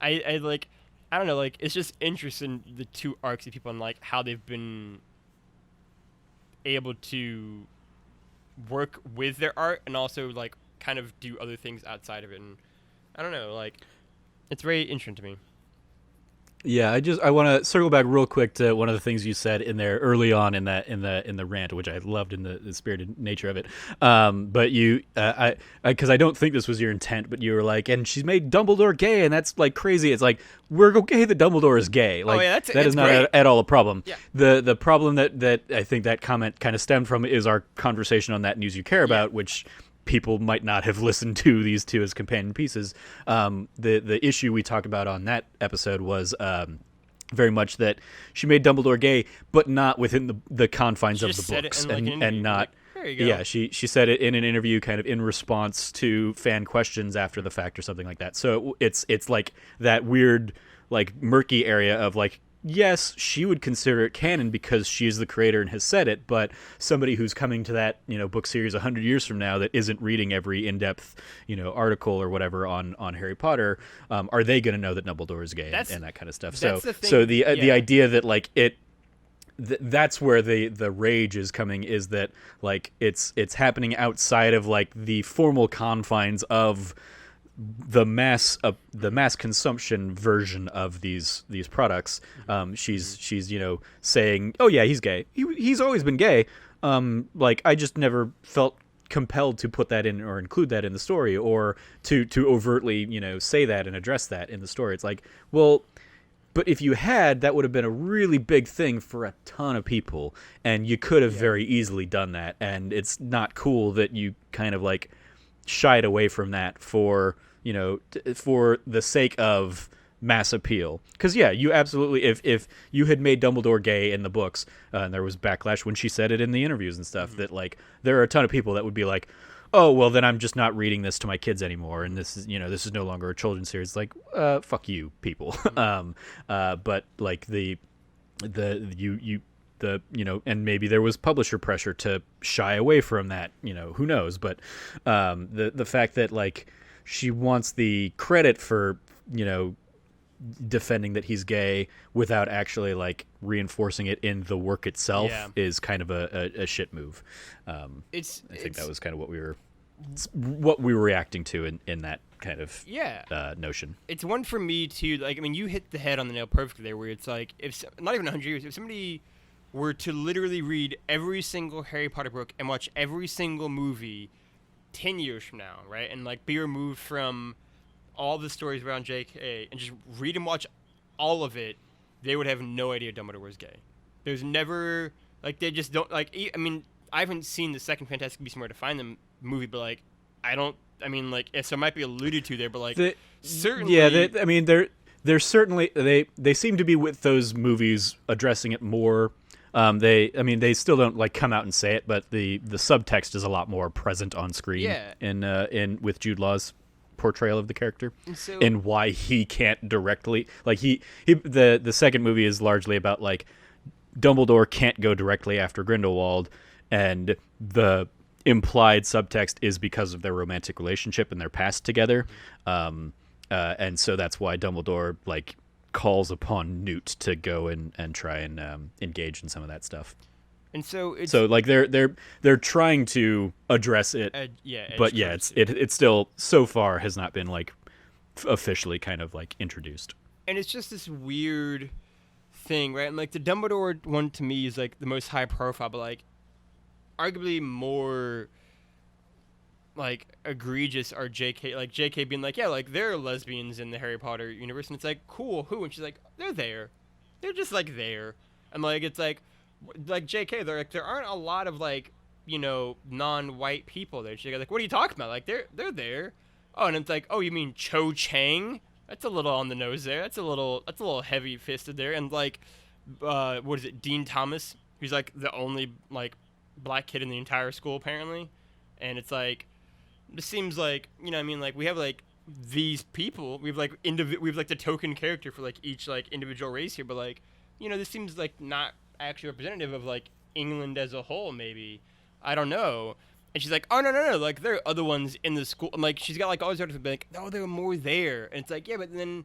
I like I don't know, like it's just interesting the two arcs of people and like how they've been able to work with their art and also like kind of do other things outside of it, and I don't know, like it's very interesting to me. Yeah, I want to circle back real quick to one of the things you said in there early on in the rant, which I loved in the spirited nature of it. But you, because I don't think this was your intent, but you were like, and she's made Dumbledore gay, and that's like crazy. It's like, we're okay that Dumbledore is gay. Like that is not at all a problem. Yeah. The problem that I think that comment kind of stemmed from is our conversation on That News You Care About, which people might not have listened to these two as companion pieces. The issue we talked about on that episode was very much that she made Dumbledore gay, but not within the confines of the books, and not. Like, there you go. Yeah, she said it in an interview, kind of in response to fan questions after the fact or something like that. So it's like that weird, like murky area of like, yes, she would consider it canon because she's the creator and has said it, but somebody who's coming to that, book series 100 years from now that isn't reading every in-depth, article or whatever on Harry Potter, are they going to know that Dumbledore is gay and that kind of stuff? So the idea that like that's where the rage is coming, is that like it's happening outside of like the formal confines of the mass consumption version of these products. She's saying, oh yeah, he's gay. He's always been gay. Like I just never felt compelled to put that in or include that in the story, or to overtly say that and address that in the story. It's like, well, but if you had, that would have been a really big thing for a ton of people, and you could have very easily done that. And it's not cool that you kind of like shied away from that for for the sake of mass appeal. Because you absolutely, if you had made Dumbledore gay in the books, and there was backlash when she said it in the interviews and stuff, that like there are a ton of people that would be like, oh well, then I'm just not reading this to my kids anymore, and this is this is no longer a children's series. Like fuck you people. But like and maybe there was publisher pressure to shy away from that, who knows, but the fact that like she wants the credit for defending that he's gay without actually like reinforcing it in the work itself is kind of a shit move. I think that was kind of what we were reacting to in that kind of notion. It's one for me too. Like, I mean, you hit the head on the nail perfectly there, where it's like, if not even 100 years, if somebody were to literally read every single Harry Potter book and watch every single movie 10 years from now, right, and like be removed from all the stories around J.K. and just read and watch all of it, they would have no idea Dumbledore was gay. There's never, like, they just don't, like, I mean, I haven't seen the second Fantastic Beasts and Where to Find Them movie, but like, so it might be alluded to there, but like, certainly. Yeah, they're certainly, they seem to be with those movies addressing it more. They still don't like come out and say it, but the subtext is a lot more present on screen in with Jude Law's portrayal of the character, and why he can't directly, like the second movie is largely about like Dumbledore can't go directly after Grindelwald, and the implied subtext is because of their romantic relationship and their past together, and so that's why Dumbledore like calls upon Newt to go and try and engage in some of that stuff. And so like they're trying to address it, but it still so far has not been like officially kind of like introduced. And it's just this weird thing, right? And like the Dumbledore one to me is like the most high profile, but like arguably more like egregious are JK, like JK being like, yeah, like there are lesbians in the Harry Potter universe, and it's like, cool, who? And she's like, they're there, they're just like there, and like it's like JK, they're like there aren't a lot of like non-white people there. She's like, what are you talking about? Like they're there. Oh, and it's like, oh, you mean Cho Chang? That's a little on the nose there. That's a little heavy fisted there. And like, what is it, Dean Thomas? Who's like the only like black kid in the entire school apparently, and it's like, this seems like, what I mean, like we have like these people, we have like we have like the token character for like each like individual race here, but like, this seems like not actually representative of like England as a whole. Maybe, I don't know. And she's like, oh no, like there are other ones in the school. And like she's got like all these articles like, no, there are more there. And it's like, yeah, but then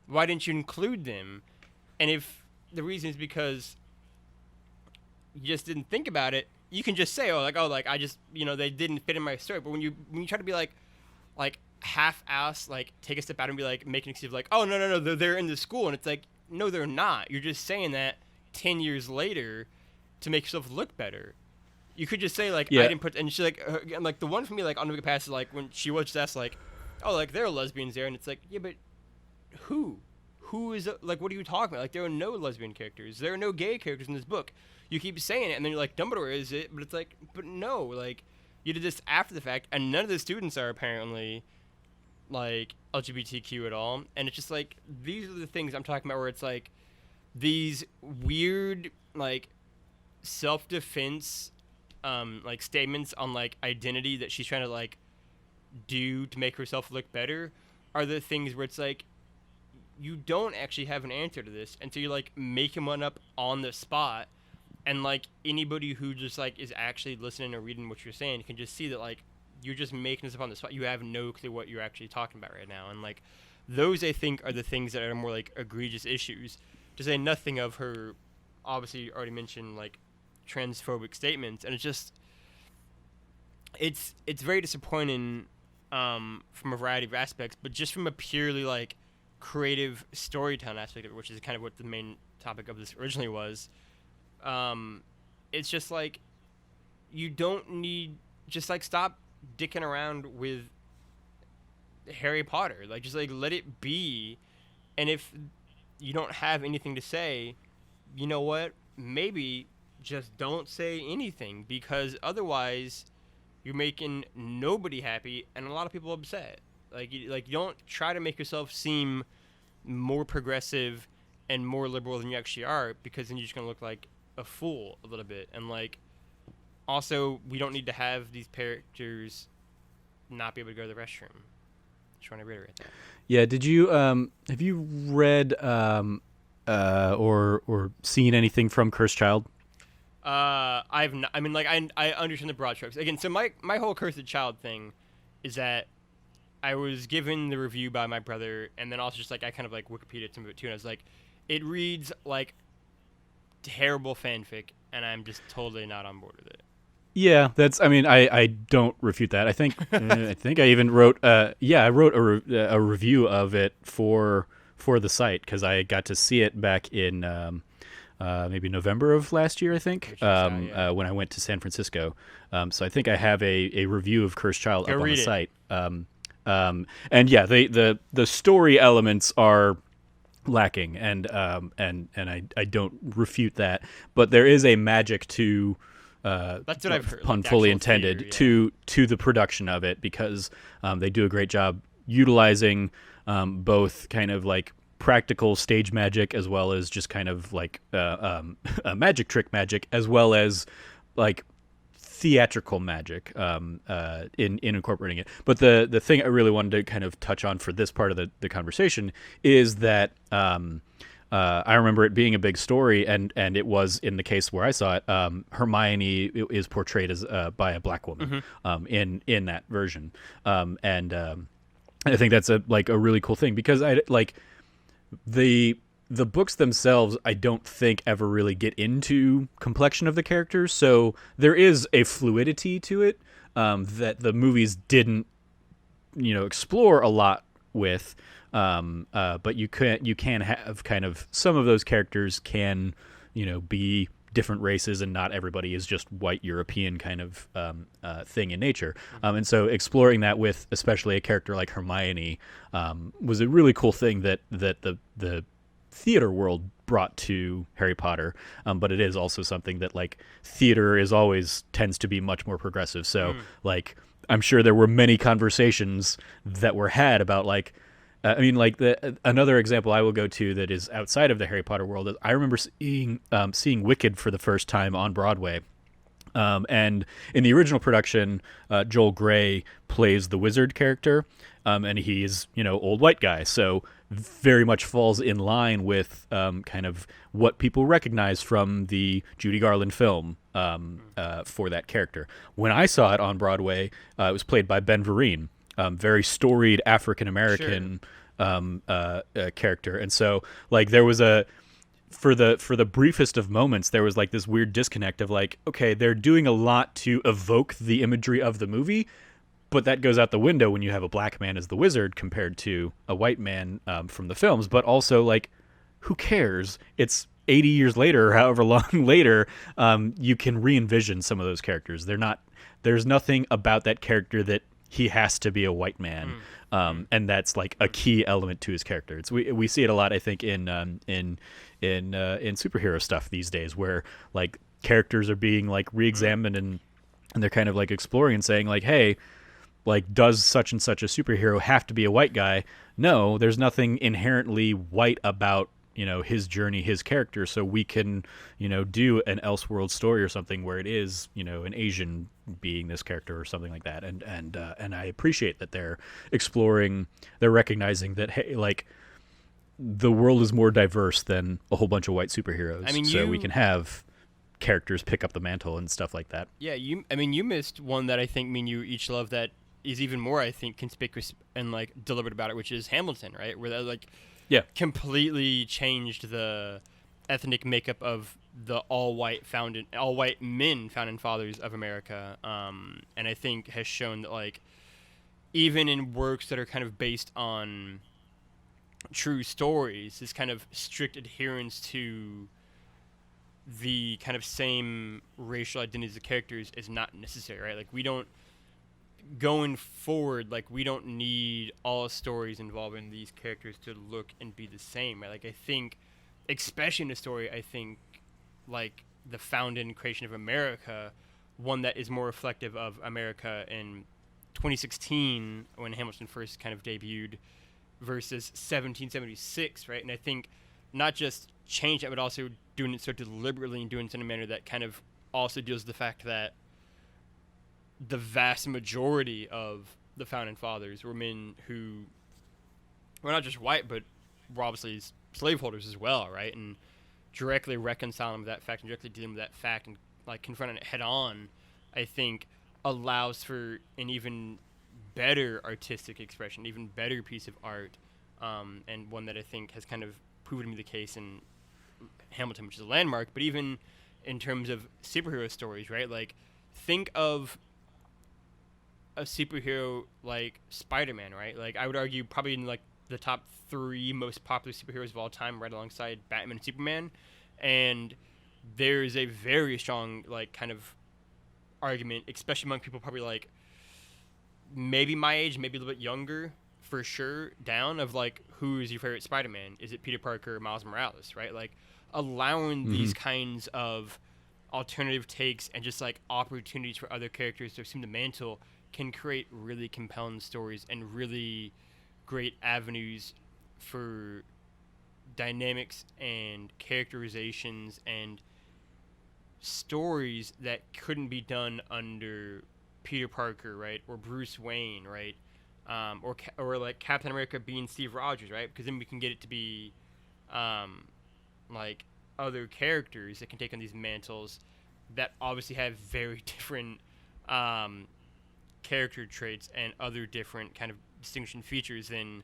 why didn't you include them? And if the reason is because you just didn't think about it, you can just say, like I just, they didn't fit in my story. But when you try to be like half-ass, like take a step out and be like, make an excuse of like, oh no, they're in the school, and it's like, no, they're not. You're just saying that 10 years later to make yourself look better. You could just say like, yeah. I didn't put, and she's like, and like the one for me like on the past is like when she was just asked like, oh, like there are lesbians there, and it's like, yeah, but who is like, what are you talking about? Like there are no lesbian characters, there are no gay characters in this book. You keep saying it, and then you're like, Dumbledore is it, but it's like, but no, like you did this after the fact, and none of the students are apparently like LGBTQ at all, and it's just like, these are the things I'm talking about where it's like these weird like self-defense like statements on like identity that she's trying to like do to make herself look better are the things where it's like, you don't actually have an answer to this until you like make him one up on the spot, and like anybody who just like is actually listening or reading what you're saying can just see that like you're just making this up on the spot. You have no clue what you're actually talking about right now, and like those I think are the things that are more like egregious issues, to say nothing of her obviously already mentioned like transphobic statements. And it's just, it's very disappointing from a variety of aspects, but just from a purely like creative storytelling aspect of it, which is kind of what the main topic of this originally was, it's just like, you don't need, just like stop dicking around with Harry Potter, like just like let it be. And if you don't have anything to say, you know what, maybe just don't say anything, because otherwise you're making nobody happy and a lot of people upset. Like you don't try to make yourself seem more progressive and more liberal than you actually are, because then you're just gonna look like a fool a little bit. And like, also, we don't need to have these characters not be able to go to the restroom. Just want to reiterate that. Yeah. Did you have you read or seen anything from Cursed Child? I've not, I mean, like I understand the broad strokes. Again, so my whole Cursed Child thing is that I was given the review by my brother, and then also just like I kind of like Wikipedia'd some of it too, and I was like, it reads like terrible fanfic, and I'm just totally not on board with it. Yeah, that's. I mean, I don't refute that. I think I think I even wrote. I wrote a review of it for the site, because I got to see it back in maybe November of last year, I think, when I went to San Francisco. So I think I have a review of Cursed Child up on the site. And yeah, the story elements are lacking, and I don't refute that, but there is a magic to that's what I've heard, pun like fully intended, theory, to the production of it, because they do a great job utilizing both kind of like practical stage magic as well as just kind of like magic trick magic, as well as like theatrical magic in incorporating it. But the thing I really wanted to kind of touch on for this part of the conversation is that I remember it being a big story, and it was, in the case where I saw it, Hermione is portrayed as by a black woman in that version, and I think that's a really cool thing, because I like the books themselves, I don't think ever really get into complexion of the characters, so there is a fluidity to it that the movies didn't explore a lot with. But you can have kind of, some of those characters can be different races and not everybody is just white European kind of thing in nature. And so exploring that with especially a character like Hermione was a really cool thing that the theater world brought to Harry Potter, but it is also something that like theater is always tends to be much more progressive. So like I'm sure there were many conversations that were had about like I mean, like another example I will go to that is outside of the Harry Potter world is I remember seeing Wicked for the first time on Broadway. And in the original production, Joel Grey plays the wizard character, and he's old white guy, so very much falls in line with kind of what people recognize from the Judy Garland film for that character. When I saw it on Broadway, it was played by Ben Vereen, very storied African American character, and so like there was for the briefest of moments, there was like this weird disconnect of like, okay, they're doing a lot to evoke the imagery of the movie, but that goes out the window when you have a black man as the wizard compared to a white man from the films. But also, like, who cares? It's 80 years later, or however long later, you can re-envision some of those characters. There's nothing about that character that he has to be a white man, and that's like a key element to his character. We see it a lot, I think, in superhero stuff these days, where like characters are being like re-examined and they're kind of like exploring and saying like, hey, like, does such and such a superhero have to be a white guy? No, there's nothing inherently white about his journey, his character, so we can do an Elseworld story or something where it is an Asian being this character or something like that. And I appreciate that they're recognizing that, hey, like, the world is more diverse than a whole bunch of white superheroes. I mean, so we can have characters pick up the mantle and stuff like that. Yeah, you missed one that I think me and you each love that is even more, I think, conspicuous and like deliberate about it, which is Hamilton, right? Where that like completely changed the ethnic makeup of the all white men founding fathers of America, and I think has shown that like even in works that are kind of based on true stories, this kind of strict adherence to the kind of same racial identities of characters is not necessary, right? Like, we don't going forward, like, we don't need all stories involving these characters to look and be the same, right? Like, I think, especially in a story, I think, like, the founding and creation of America, one that is more reflective of America in 2016 when Hamilton first kind of debuted versus 1776, right? And I think not just change that, but also doing it so deliberately and doing it in a manner that kind of also deals with the fact that the vast majority of the founding fathers were men who were not just white, but were obviously slaveholders as well, right? And directly reconciling with that fact and directly dealing with that fact and like confronting it head on, I think allows for an even better artistic expression, even better piece of art, and one that I think has kind of proven to be the case in Hamilton, which is a landmark, but even in terms of superhero stories, right? Like, think of a superhero like Spider-Man, right? Like, I would argue probably in like the top 3 most popular superheroes of all time, right alongside Batman and Superman. And there's a very strong like kind of argument, especially among people probably like maybe my age, maybe a little bit younger, for sure, down, of like, who is your favorite Spider-Man? Is it Peter Parker or Miles Morales, right? Like, allowing these kinds of alternative takes and just like opportunities for other characters to assume the mantle can create really compelling stories and really great avenues for dynamics and characterizations and stories that couldn't be done under Peter Parker, right, or Bruce Wayne, right, or like Captain America being Steve Rogers, right? Because then we can get it to be like other characters that can take on these mantles that obviously have very different character traits and other different kind of distinguishing features than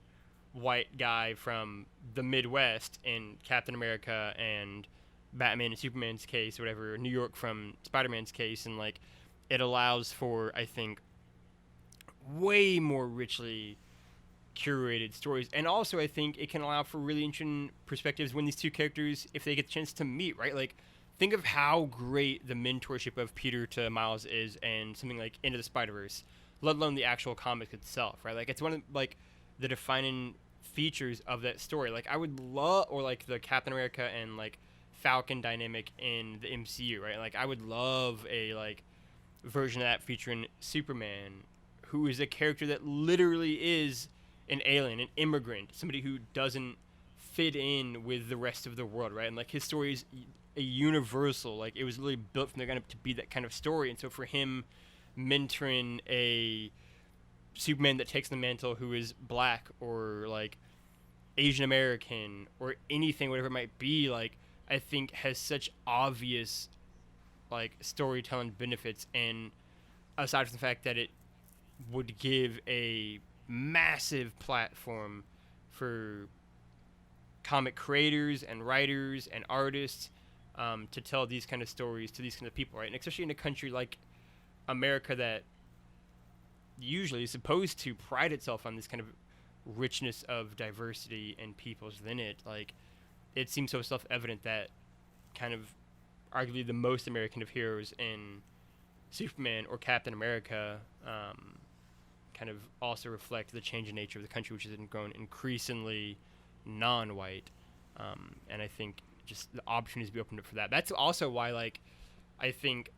white guy from the Midwest in Captain America and Batman and Superman's case, or whatever, New York from Spider-Man's case, and like it allows for, I think, way more richly curated stories. And also, I think it can allow for really interesting perspectives when these two characters, if they get the chance to meet, right? Like, think of how great the mentorship of Peter to Miles is, and something like Into the Spider-Verse, let alone the actual comic itself, right? Like, it's one of like the defining features of that story. Like, I would love, or like the Captain America and like Falcon dynamic in the MCU, right? Like, I would love a like version of that featuring Superman, who is a character that literally is an alien, an immigrant, somebody who doesn't fit in with the rest of the world, right? And like his story is a universal, like it was literally built from the ground up to be that kind of story. And so for him mentoring a Superman that takes the mantle who is black or like Asian American or anything, whatever it might be, like I think has such obvious like storytelling benefits. And aside from the fact that it would give a massive platform for comic creators and writers and artists to tell these kind of stories to these kind of people, right? And especially in a country like America that usually is supposed to pride itself on this kind of richness of diversity and peoples within it. Like, it seems so self-evident that kind of arguably the most American of heroes in Superman or Captain America kind of also reflect the changing nature of the country, which has grown increasingly non-white. And I think just the opportunities be opened up for that. That's also why, like, I think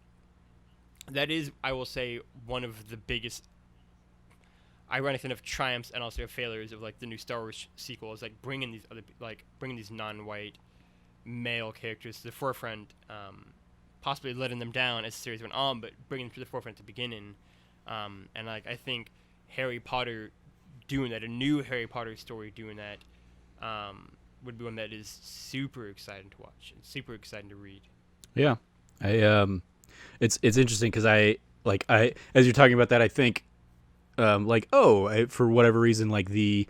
that is, I will say, one of the biggest ironic enough triumphs and also failures of like the new Star Wars sequel is like bringing these non-white male characters to the forefront, possibly letting them down as the series went on, but bringing them to the forefront at the beginning. And like I think Harry Potter doing that, a new Harry Potter story doing that, would be one that is super exciting to watch and super exciting to read. Yeah, it's interesting because I as you're talking about that, I think for whatever reason, like the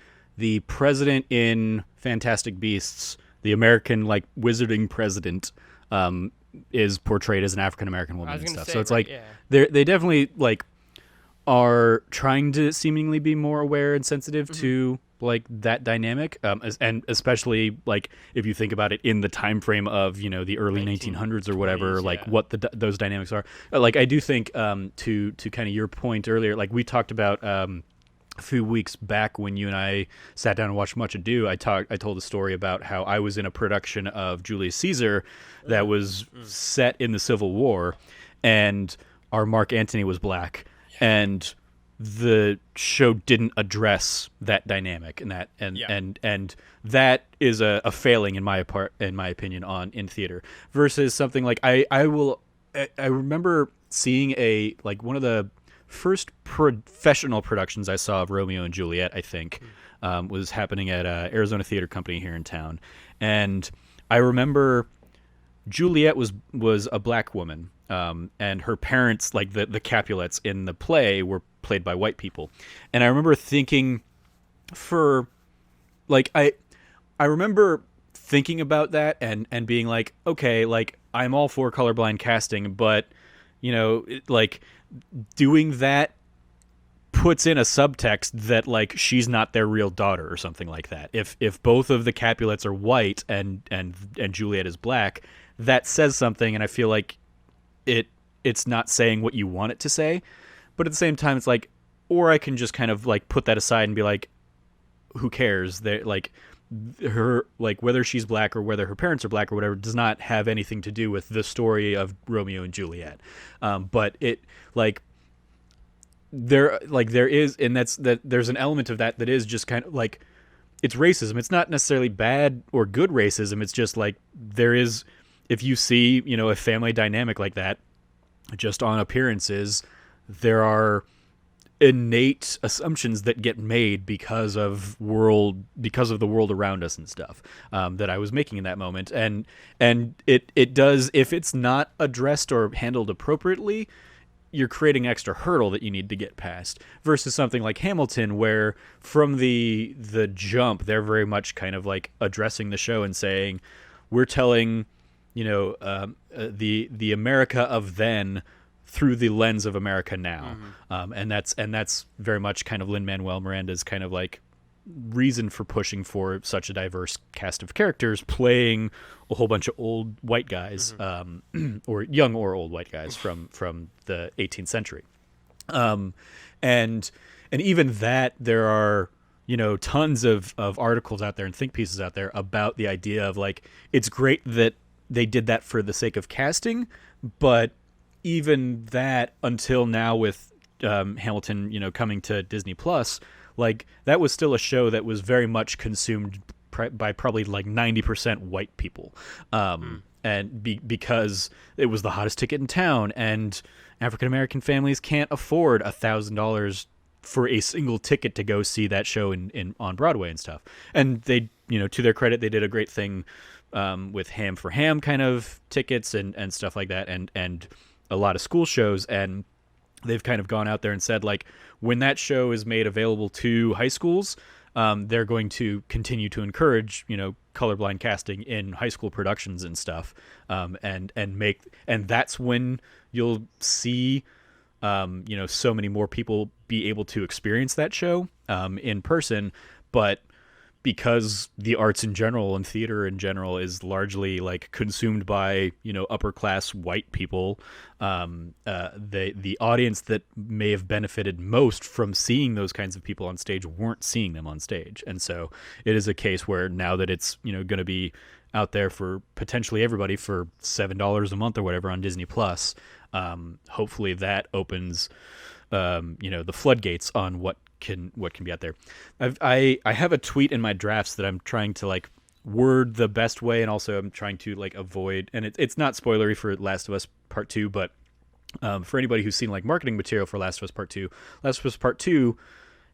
president in Fantastic Beasts, the American like wizarding president, is portrayed as an African American woman and stuff. So it's like they definitely like are trying to seemingly be more aware and sensitive to like that dynamic, and especially like if you think about it in the time frame of the early 1900s or whatever, like what those dynamics are. Like I do think to kind of your point earlier, like we talked about a few weeks back when you and I sat down and watched Much Ado. I told a story about how I was in a production of Julius Caesar that was set in the Civil War, and our Mark Antony was black, and the show didn't address that dynamic and that is a failing in my opinion in theater versus something like I remember seeing one of the first professional productions I saw of Romeo and Juliet, I think, was happening at Arizona Theater Company here in town, and I remember Juliet was a black woman, and her parents, like the Capulets in the play, were played by white people. And I remember thinking I remember thinking about that and being like, okay, like I'm all for colorblind casting, but like doing that puts in a subtext that like she's not their real daughter or something like that. If both of the Capulets are white and Juliet is black, that says something, and I feel like it's not saying what you want it to say. But at the same time, it's like, or I can just kind of like put that aside and be like, who cares? They like her, like whether she's black or whether her parents are black or whatever does not have anything to do with the story of Romeo and Juliet. But it like there is, and there's an element of that is just kind of like, it's racism. It's not necessarily bad or good racism. It's just like there is, if you see a family dynamic like that, just on appearances, there are innate assumptions that get made because of the world around us and stuff, that I was making in that moment. And it does, if it's not addressed or handled appropriately, you're creating an extra hurdle that you need to get past, versus something like Hamilton, where from the jump, they're very much kind of like addressing the show and saying, we're telling, the America of then through the lens of America now. And that's very much kind of Lin-Manuel Miranda's kind of like reason for pushing for such a diverse cast of characters playing a whole bunch of old white guys, or young or old white guys from the 18th century. And even that, there are, tons of articles out there and think pieces out there about the idea of like, it's great that they did that for the sake of casting, but even that, until now with Hamilton, coming to Disney Plus, like that was still a show that was very much consumed by probably like 90% white people, and because it was the hottest ticket in town, and African American families can't afford $1,000 for a single ticket to go see that show in on Broadway and stuff. And they, to their credit, they did a great thing with Ham for Ham kind of tickets and stuff like that, and a lot of school shows. And they've kind of gone out there and said, like, when that show is made available to high schools, they're going to continue to encourage, colorblind casting in high school productions and stuff, and that's when you'll see, so many more people be able to experience that show in person. But because the arts in general and theater in general is largely like consumed by, upper class white people, the audience that may have benefited most from seeing those kinds of people on stage weren't seeing them on stage. And so it is a case where now that it's, going to be out there for potentially everybody for $7 a month or whatever on Disney Plus, hopefully that opens, the floodgates on what can be out there. I have a tweet in my drafts that I'm trying to like word the best way, and also I'm trying to like avoid, and it's not spoilery for Last of Us Part 2, but for anybody who's seen like marketing material for Last of Us Part 2, Last of Us Part 2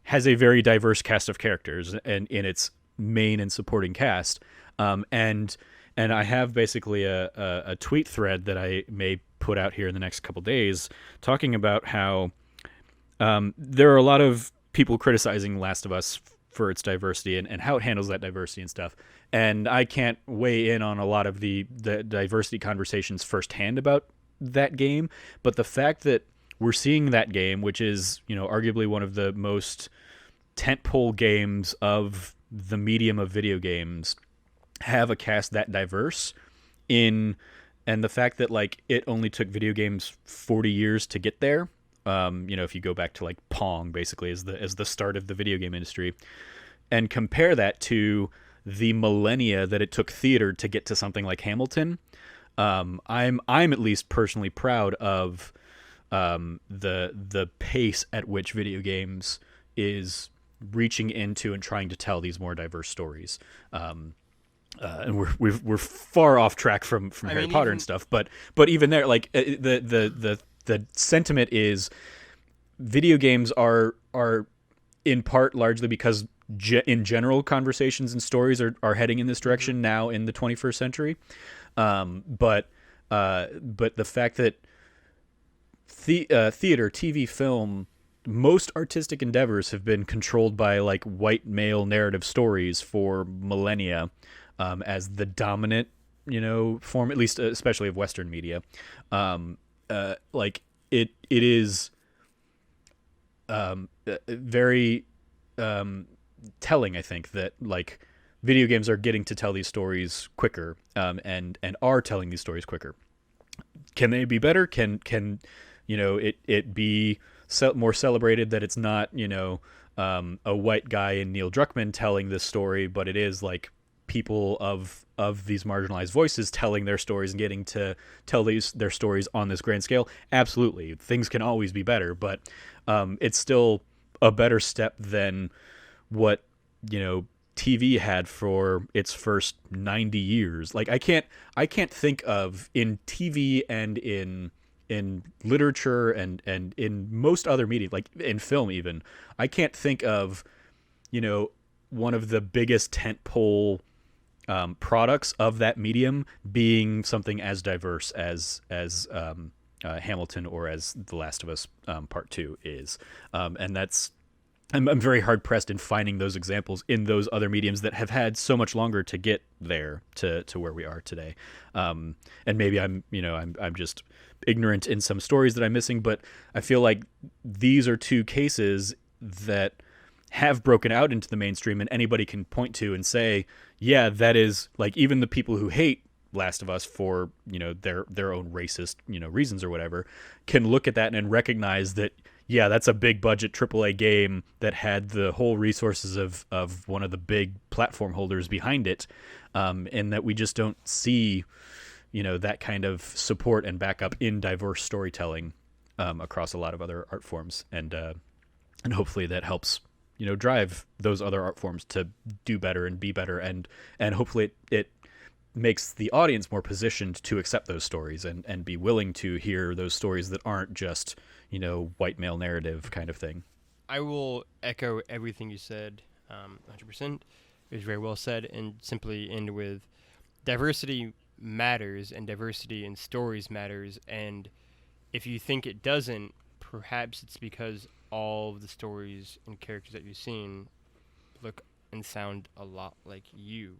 has a very diverse cast of characters and in its main and supporting cast, and I have basically a tweet thread that I may put out here in the next couple days talking about how there are a lot of people criticizing Last of Us for its diversity and how it handles that diversity and stuff. And I can't weigh in on a lot of the diversity conversations firsthand about that game. But the fact that we're seeing that game, which is, arguably one of the most tentpole games of the medium of video games, have a cast that diverse and the fact that like it only took video games 40 years to get there. If you go back to like Pong, basically as the start of the video game industry, and compare that to the millennia that it took theater to get to something like Hamilton, I'm at least personally proud of the pace at which video games is reaching into and trying to tell these more diverse stories. And we're far off track from Harry Potter and stuff, but even there, like the sentiment is video games are in part largely because in general conversations and stories are heading in this direction now in the 21st century. But the fact that theater, TV, film, most artistic endeavors have been controlled by like white male narrative stories for millennia, as the dominant, form, at least especially of Western media. Like it is very telling, I think, that like video games are getting to tell these stories quicker, and are telling these stories quicker. Can they be better? Can it be more celebrated that it's not a white guy in Neil Druckmann telling this story, but it is like people of these marginalized voices telling their stories and getting to tell their stories on this grand scale? Absolutely. Things can always be better, but it's still a better step than what, TV had for its first 90 years. Like I can't think of in TV and in literature and in most other media, like in film even, I can't think of, one of the biggest tentpole products of that medium being something as diverse as Hamilton or as The Last of Us Part 2 is. And that's, I'm very hard pressed in finding those examples in those other mediums that have had so much longer to get there to where we are today. And maybe I'm just ignorant in some stories that I'm missing, but I feel like these are two cases that have broken out into the mainstream, and anybody can point to and say, yeah, that is like, even the people who hate Last of Us for, their own racist, reasons or whatever, can look at that and recognize that, yeah, that's a big budget AAA game that had the whole resources of one of the big platform holders behind it, and that we just don't see, that kind of support and backup in diverse storytelling across a lot of other art forms, and hopefully that helps, drive those other art forms to do better and be better, and hopefully it makes the audience more positioned to accept those stories and be willing to hear those stories that aren't just, white male narrative kind of thing. I will echo everything you said, 100%. It was very well said, and simply end with diversity matters, and diversity in stories matters, and if you think it doesn't, perhaps it's because all of the stories and characters that you've seen look and sound a lot like you.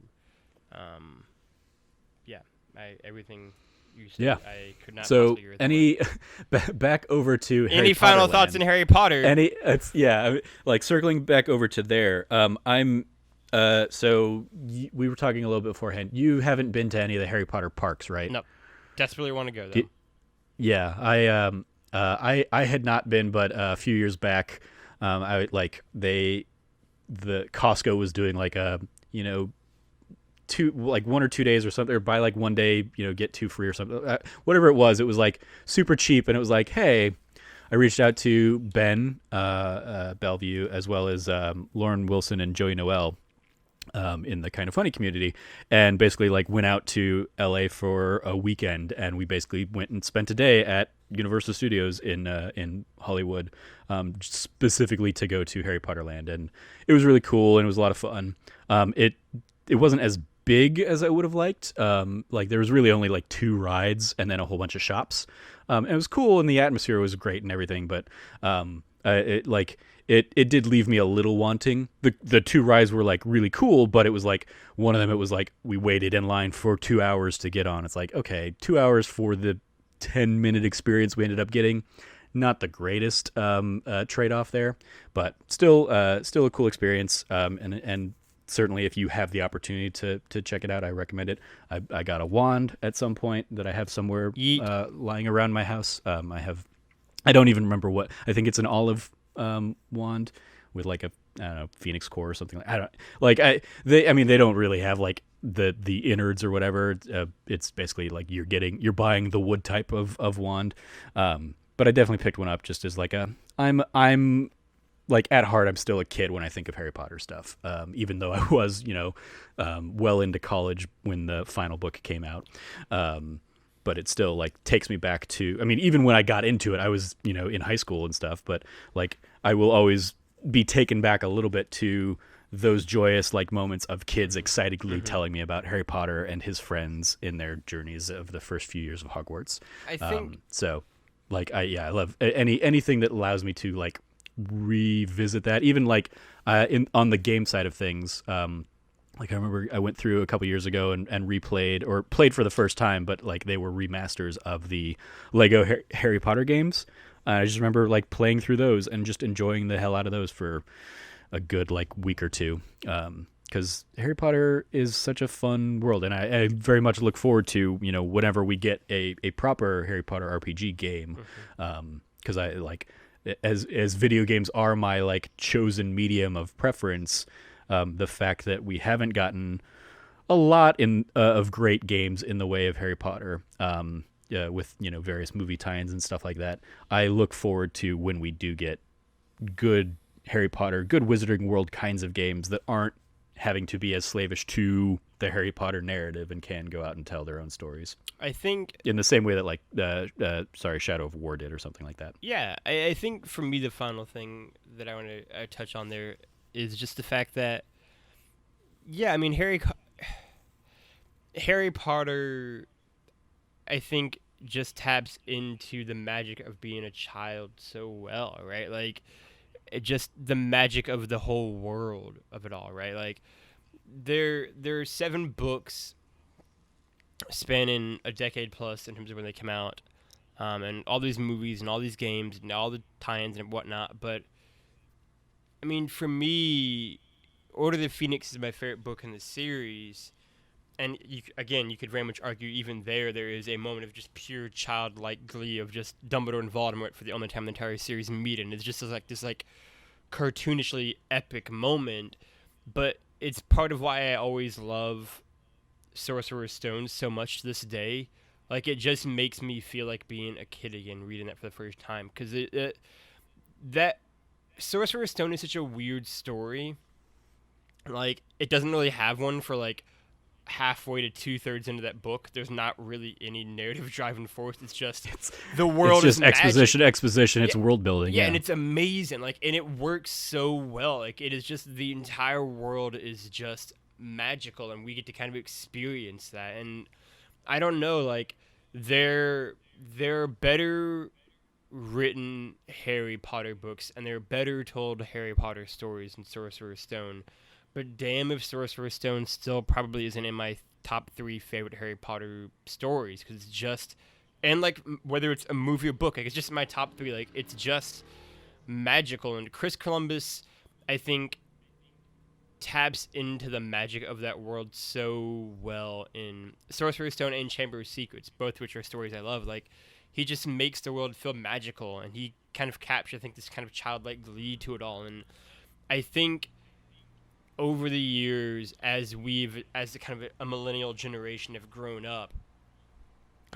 Yeah, everything you said, Yeah. I could not So possibly agree with any back over to more. Harry Any Potter final land. thoughts in Harry Potter? Like circling back over to there. We were talking a little bit beforehand. You haven't been to any of the Harry Potter parks, right? No, desperately want to go though. Yeah, I had not been, but a few years back, the Costco was doing like a, 1 or 2 days or something, or buy like 1 day, get 2 free or something, whatever it was like super cheap, and it was like, hey, I reached out to Ben Bellevue, as well as Lauren Wilson and Joey Noel, in the Kind of Funny community, and basically like went out to LA for a weekend, and we basically went and spent a day at Universal Studios in Hollywood, specifically to go to Harry Potter Land, and it was really cool and it was a lot of fun. It wasn't as big as I would have liked. Like there was really only like 2 rides and then a whole bunch of shops. And it was cool and the atmosphere was great and everything, but it did leave me a little wanting. The 2 rides were like really cool, but it was like one of them, it was like we waited in line for 2 hours to get on. It's like, okay, 2 hours for the 10-minute experience we ended up getting. Not the greatest trade-off there, but still a cool experience. And certainly if you have the opportunity to check it out, I recommend it. I got a wand at some point that I have somewhere lying around my house. I don't even remember what. I think it's an olive wand with like a, I don't know, phoenix core or something. They don't really have like the innards or whatever. It's basically like you're buying the wood type of wand. But I definitely picked one up just as like I'm like at heart, I'm still a kid when I think of Harry Potter stuff. Even though I was, well into college when the final book came out. But it still like takes me back to, I mean, even when I got into it, I was, in high school and stuff, but like I will always be taken back a little bit to those joyous like moments of kids excitedly telling me about Harry Potter and his friends in their journeys of the first few years of Hogwarts. I think so. Like I love anything that allows me to like revisit that, even like on the game side of things. Like I remember I went through a couple years ago and replayed or played for the first time, but like they were remasters of the Lego Harry Potter games. I just remember like playing through those and just enjoying the hell out of those for a good like week or two. Because Harry Potter is such a fun world, and I very much look forward to, whenever we get a proper Harry Potter RPG game. Because I like, as video games are my like chosen medium of preference, the fact that we haven't gotten a lot of great games in the way of Harry Potter, with various movie tie-ins and stuff like that, I look forward to when we do get good Harry Potter, good Wizarding World kinds of games that aren't having to be as slavish to the Harry Potter narrative and can go out and tell their own stories. I think in the same way that like Shadow of War did or something like that. Yeah, I think for me the final thing that I want to touch on there is just the fact that, yeah, I mean Harry Potter, I think, just taps into the magic of being a child so well, right? Like, just the magic of the whole world of it all, right? Like, there are 7 books spanning a decade plus in terms of when they come out, and all these movies and all these games and all the tie-ins and whatnot, but I mean, for me, Order of the Phoenix is my favorite book in the series. And again, you could very much argue even there is a moment of just pure childlike glee of just Dumbledore and Voldemort for the only time in the entire series meet, and it's just like this like cartoonishly epic moment. But it's part of why I always love Sorcerer's Stone so much to this day. Like it just makes me feel like being a kid again reading that for the first time because that Sorcerer's Stone is such a weird story. Like it doesn't really have one for like halfway to 2/3 into that book. There's not really any narrative driving force. It's just the world it's just is magic. exposition. It's Yeah, world building. yeah, Yeah, and it's amazing. Like, and it works so well. Like, it is just the entire world is just magical, and we get to kind of experience that. And I don't know, like, they're better written Harry Potter books, and they're better told Harry Potter stories than Sorcerer's Stone. But damn if Sorcerer's Stone still probably isn't in my top 3 favorite Harry Potter stories because it's just, and like whether it's a movie or book, like it's just in my top 3. Like it's just magical, and Chris Columbus, I think, taps into the magic of that world so well in Sorcerer's Stone and Chamber of Secrets, both which are stories I love. Like he just makes the world feel magical, and he kind of captures, I think, this kind of childlike glee to it all. And I think over the years, as the kind of a millennial generation have grown up,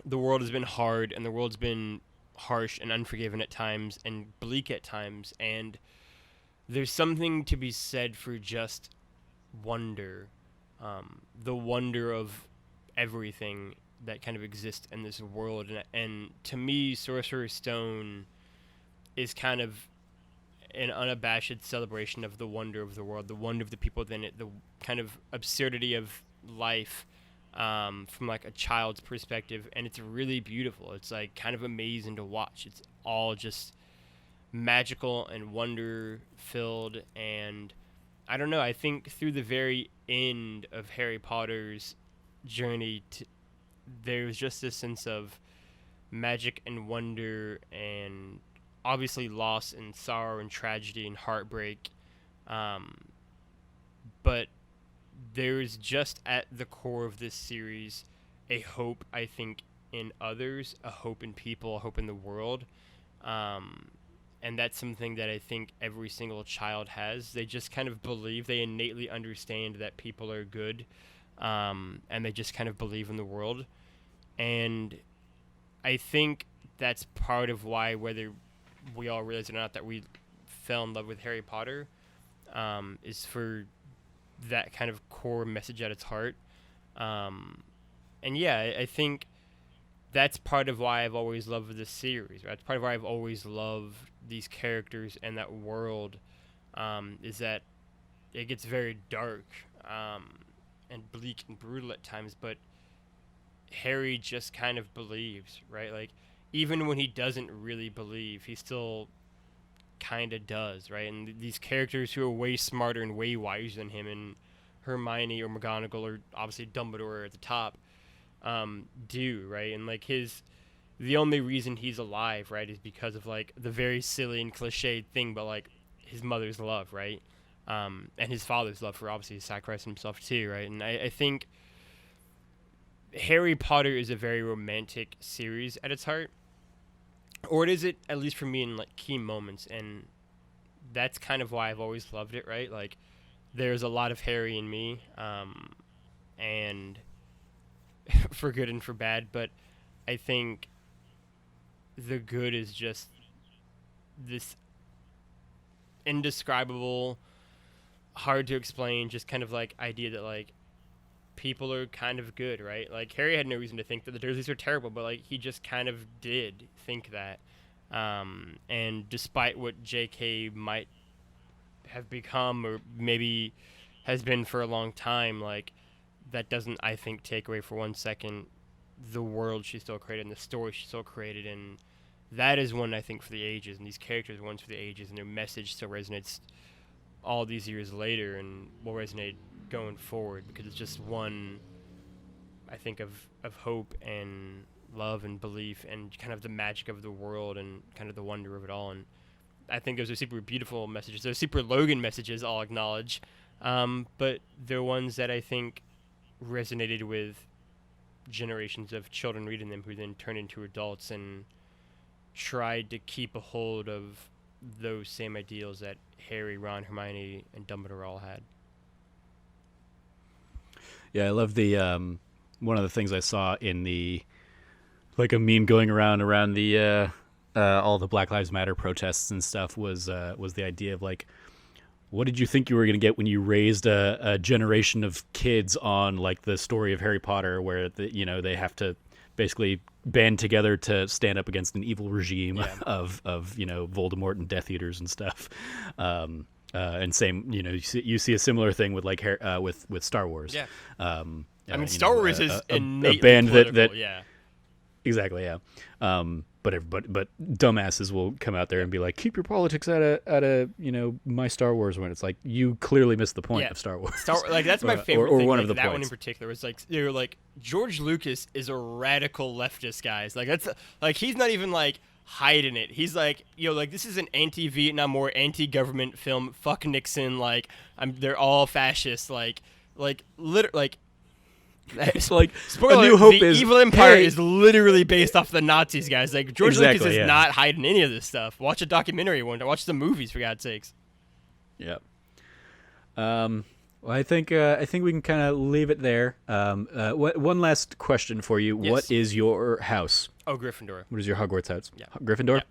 the world has been hard, and the world's been harsh and unforgiving at times and bleak at times. And there's something to be said for just wonder, the wonder of everything that kind of exists in this world. And to me, Sorcerer's Stone is kind of an unabashed celebration of the wonder of the world, the wonder of the people within it, the kind of absurdity of life, from like a child's perspective. And it's really beautiful. It's like kind of amazing to watch. It's all just magical and wonder filled. And I don't know, I think through the very end of Harry Potter's journey there's just this sense of magic and wonder, and obviously loss and sorrow and tragedy and heartbreak. Um, but there's just at the core of this series a hope, I think, in others, a hope in people, a hope in the world. Um, and that's something that I think every single child has. They just kind of believe, they innately understand that people are good, and they just kind of believe in the world. And I think that's part of why, whether we all realize it or not, that we fell in love with Harry Potter, is for that kind of core message at its heart. Um, and yeah, I think that's part of why I've always loved this series. Right? That's part of why I've always loved these characters and that world. Is that it gets very dark, and bleak and brutal at times, but Harry just kind of believes, right? Like even when he doesn't really believe, he still kind of does, right? And these characters who are way smarter and way wiser than him, and Hermione or McGonagall or obviously Dumbledore at the top, do, right? And like the only reason he's alive, right, is because of like the very silly and cliched thing, but like his mother's love, right? And his father's love for obviously sacrificing himself too, right? And I think Harry Potter is a very romantic series at its heart, or it is it at least for me in like key moments, and that's kind of why I've always loved it, right? Like there's a lot of Harry in me, and for good and for bad, but I think the good is just this indescribable, hard to explain, just kind of like idea that like people are kind of good, right? Like Harry had no reason to think that the Dursleys are terrible, but like he just kind of did think that. And despite what J.K. might have become, or maybe has been for a long time, like that doesn't, I think, take away for 1 second the world she still created and the story she still created. And that is one, I think, for the ages, and these characters are ones for the ages, and their message still resonates all these years later and will resonate going forward, because it's just one, I think, of hope and love and belief and kind of the magic of the world and kind of the wonder of it all. And I think those are super beautiful messages. Those super Logan messages, I'll acknowledge. But they're ones that I think resonated with generations of children reading them who then turned into adults and tried to keep a hold of those same ideals that Harry, Ron, Hermione, and Dumbledore all had. Yeah, I love the one of the things I saw in the like a meme going around the all the Black Lives Matter protests and stuff was the idea of like, what did you think you were going to get when you raised a generation of kids on like the story of Harry Potter, where they have to basically band together to stand up against an evil regime of Voldemort and Death Eaters and stuff. And same, you see a similar thing with like with Star Wars. Yeah. I mean, Star Wars is innately a band political, that yeah. Exactly, yeah. But dumbasses will come out there and be like, keep your politics out of my Star Wars, when it's like, you clearly missed the point of Star Wars. Like that's my favorite or thing. One like, of the that points. One in particular was like, they were like, George Lucas is a radical leftist, guys. Like that's like, he's not even like hiding it. He's like, like this is an anti-Vietnam or anti-government film. Fuck Nixon. Like they're all fascists. Like It's like spoiler, A New Hope the is Evil Empire hey, is literally based off the Nazis, guys. Like George Exactly, Lucas is yeah. not hiding any of this stuff. Watch a documentary one. Watch the movies, for God's sakes. Yeah. Well, I think we can kind of leave it there. One last question for you. Yes. What is your house? Oh, Gryffindor. What is your Hogwarts house? Yeah. Gryffindor?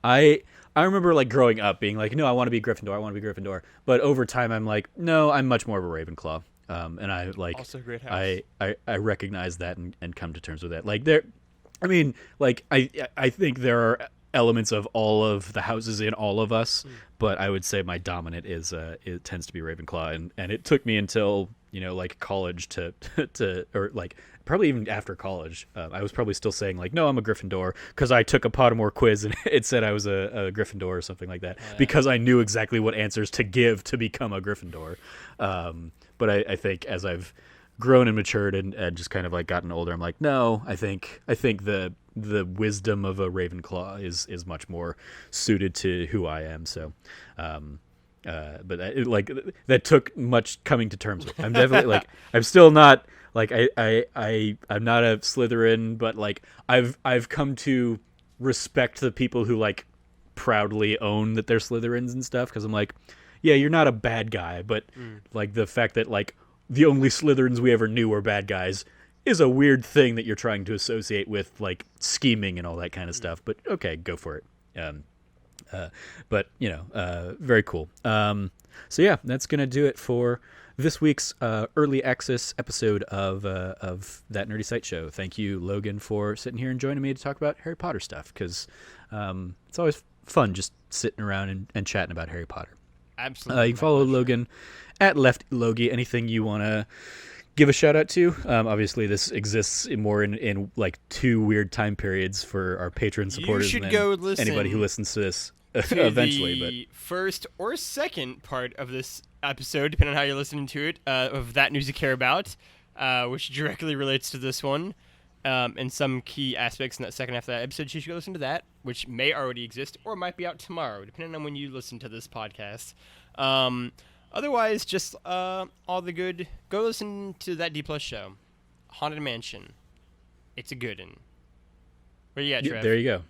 Yeah. I remember like growing up being like, no, I want to be Gryffindor. But over time I'm like, no, I'm much more of a Ravenclaw. And I like Also a great house. I recognize that and come to terms with that. Like I think there are elements of all of the houses in all of us, but I would say my dominant it tends to be Ravenclaw, and it took me until like college to or like probably even after college, I was probably still saying like, no, I'm a Gryffindor, because I took a Pottermore quiz and it said I was a Gryffindor or something like that, because I knew exactly what answers to give to become a Gryffindor. But I think as I've grown and matured and just kind of like gotten older, I'm like, no, I think the wisdom of a Ravenclaw is much more suited to who I am. So, but that took much coming to terms with. I'm definitely like, I'm still not like I'm not a Slytherin, but like I've come to respect the people who like proudly own that they're Slytherins and stuff, because I'm like, yeah, you're not a bad guy, but like the fact that like the only Slytherins we ever knew were bad guys is a weird thing that you're trying to associate with like scheming and all that kind of stuff. But okay, go for it. But very cool. So yeah, that's gonna do it for this week's early access episode of That Nerdy Site Show. Thank you, Logan, for sitting here and joining me to talk about Harry Potter stuff, because it's always fun just sitting around and chatting about Harry Potter. Absolutely. You can follow Logan at LeftLogie. Anything you want to give a shout out to? Obviously, this exists more in like two weird time periods for our patron supporters. You should and go listen anybody who listens to this to eventually. The first or second part of this episode, depending on how you're listening to it, of That News You Care About, which directly relates to this one. And some key aspects in that second half of that episode, you should go listen to that, which may already exist or might be out tomorrow, depending on when you listen to this podcast. Otherwise, just all the good. Go listen to that D+ show, Haunted Mansion. It's a good one. Where you at, Trev? There you go.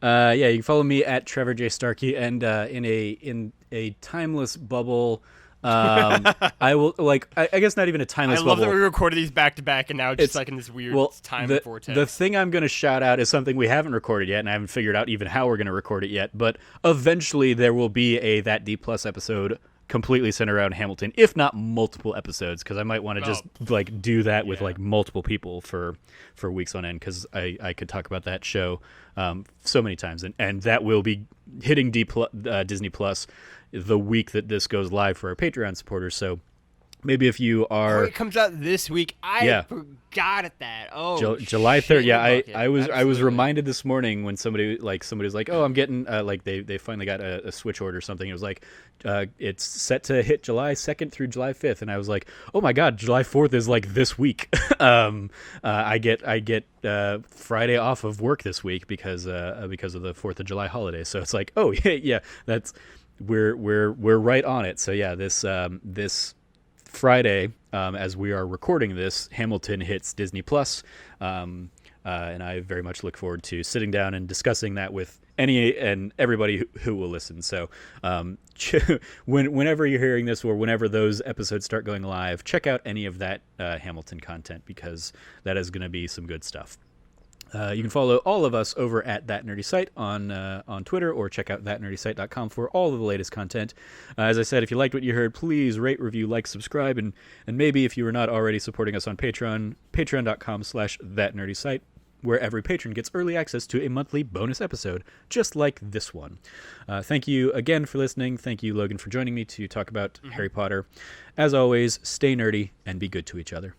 Yeah, you can follow me at Trevor J. Starkey, and in a timeless bubble. I will I guess not even a timeless bubble. I love that we recorded these back to back, and now it's just like in this weird time vortex. The thing I'm going to shout out is something we haven't recorded yet, and I haven't figured out even how we're going to record it yet. But eventually, there will be a That D+ episode completely centered around Hamilton, if not multiple episodes, because I might want to just like do that with like multiple people for weeks on end, because I could talk about that show so many times, and that will be hitting Disney Plus the week that this goes live for our Patreon supporters. So maybe if you are, it comes out this week. I forgot at that. Oh, July 3rd. Yeah, I was Absolutely. reminded this morning when somebody was like, oh, I'm getting like they finally got a Switch order or something. It was like it's set to hit July 2nd through July 5th, and I was like, oh my god, July 4th is like this week. I get Friday off of work this week because of the 4th of July holiday. So it's like, oh yeah, that's we're right on it. So yeah, this Friday, as we are recording this, Hamilton hits Disney Plus, and I very much look forward to sitting down and discussing that with any and everybody who will listen. So, whenever you're hearing this, or whenever those episodes start going live, check out any of that Hamilton content, because that is going to be some good stuff. You can follow all of us over at That Nerdy Site on Twitter, or check out thatnerdysite.com for all of the latest content. As I said, if you liked what you heard, please rate, review, like, subscribe, and maybe if you are not already supporting us on Patreon, patreon.com/thatnerdysite, where every patron gets early access to a monthly bonus episode, just like this one. Thank you again for listening. Thank you, Logan, for joining me to talk about Harry Potter. As always, stay nerdy and be good to each other.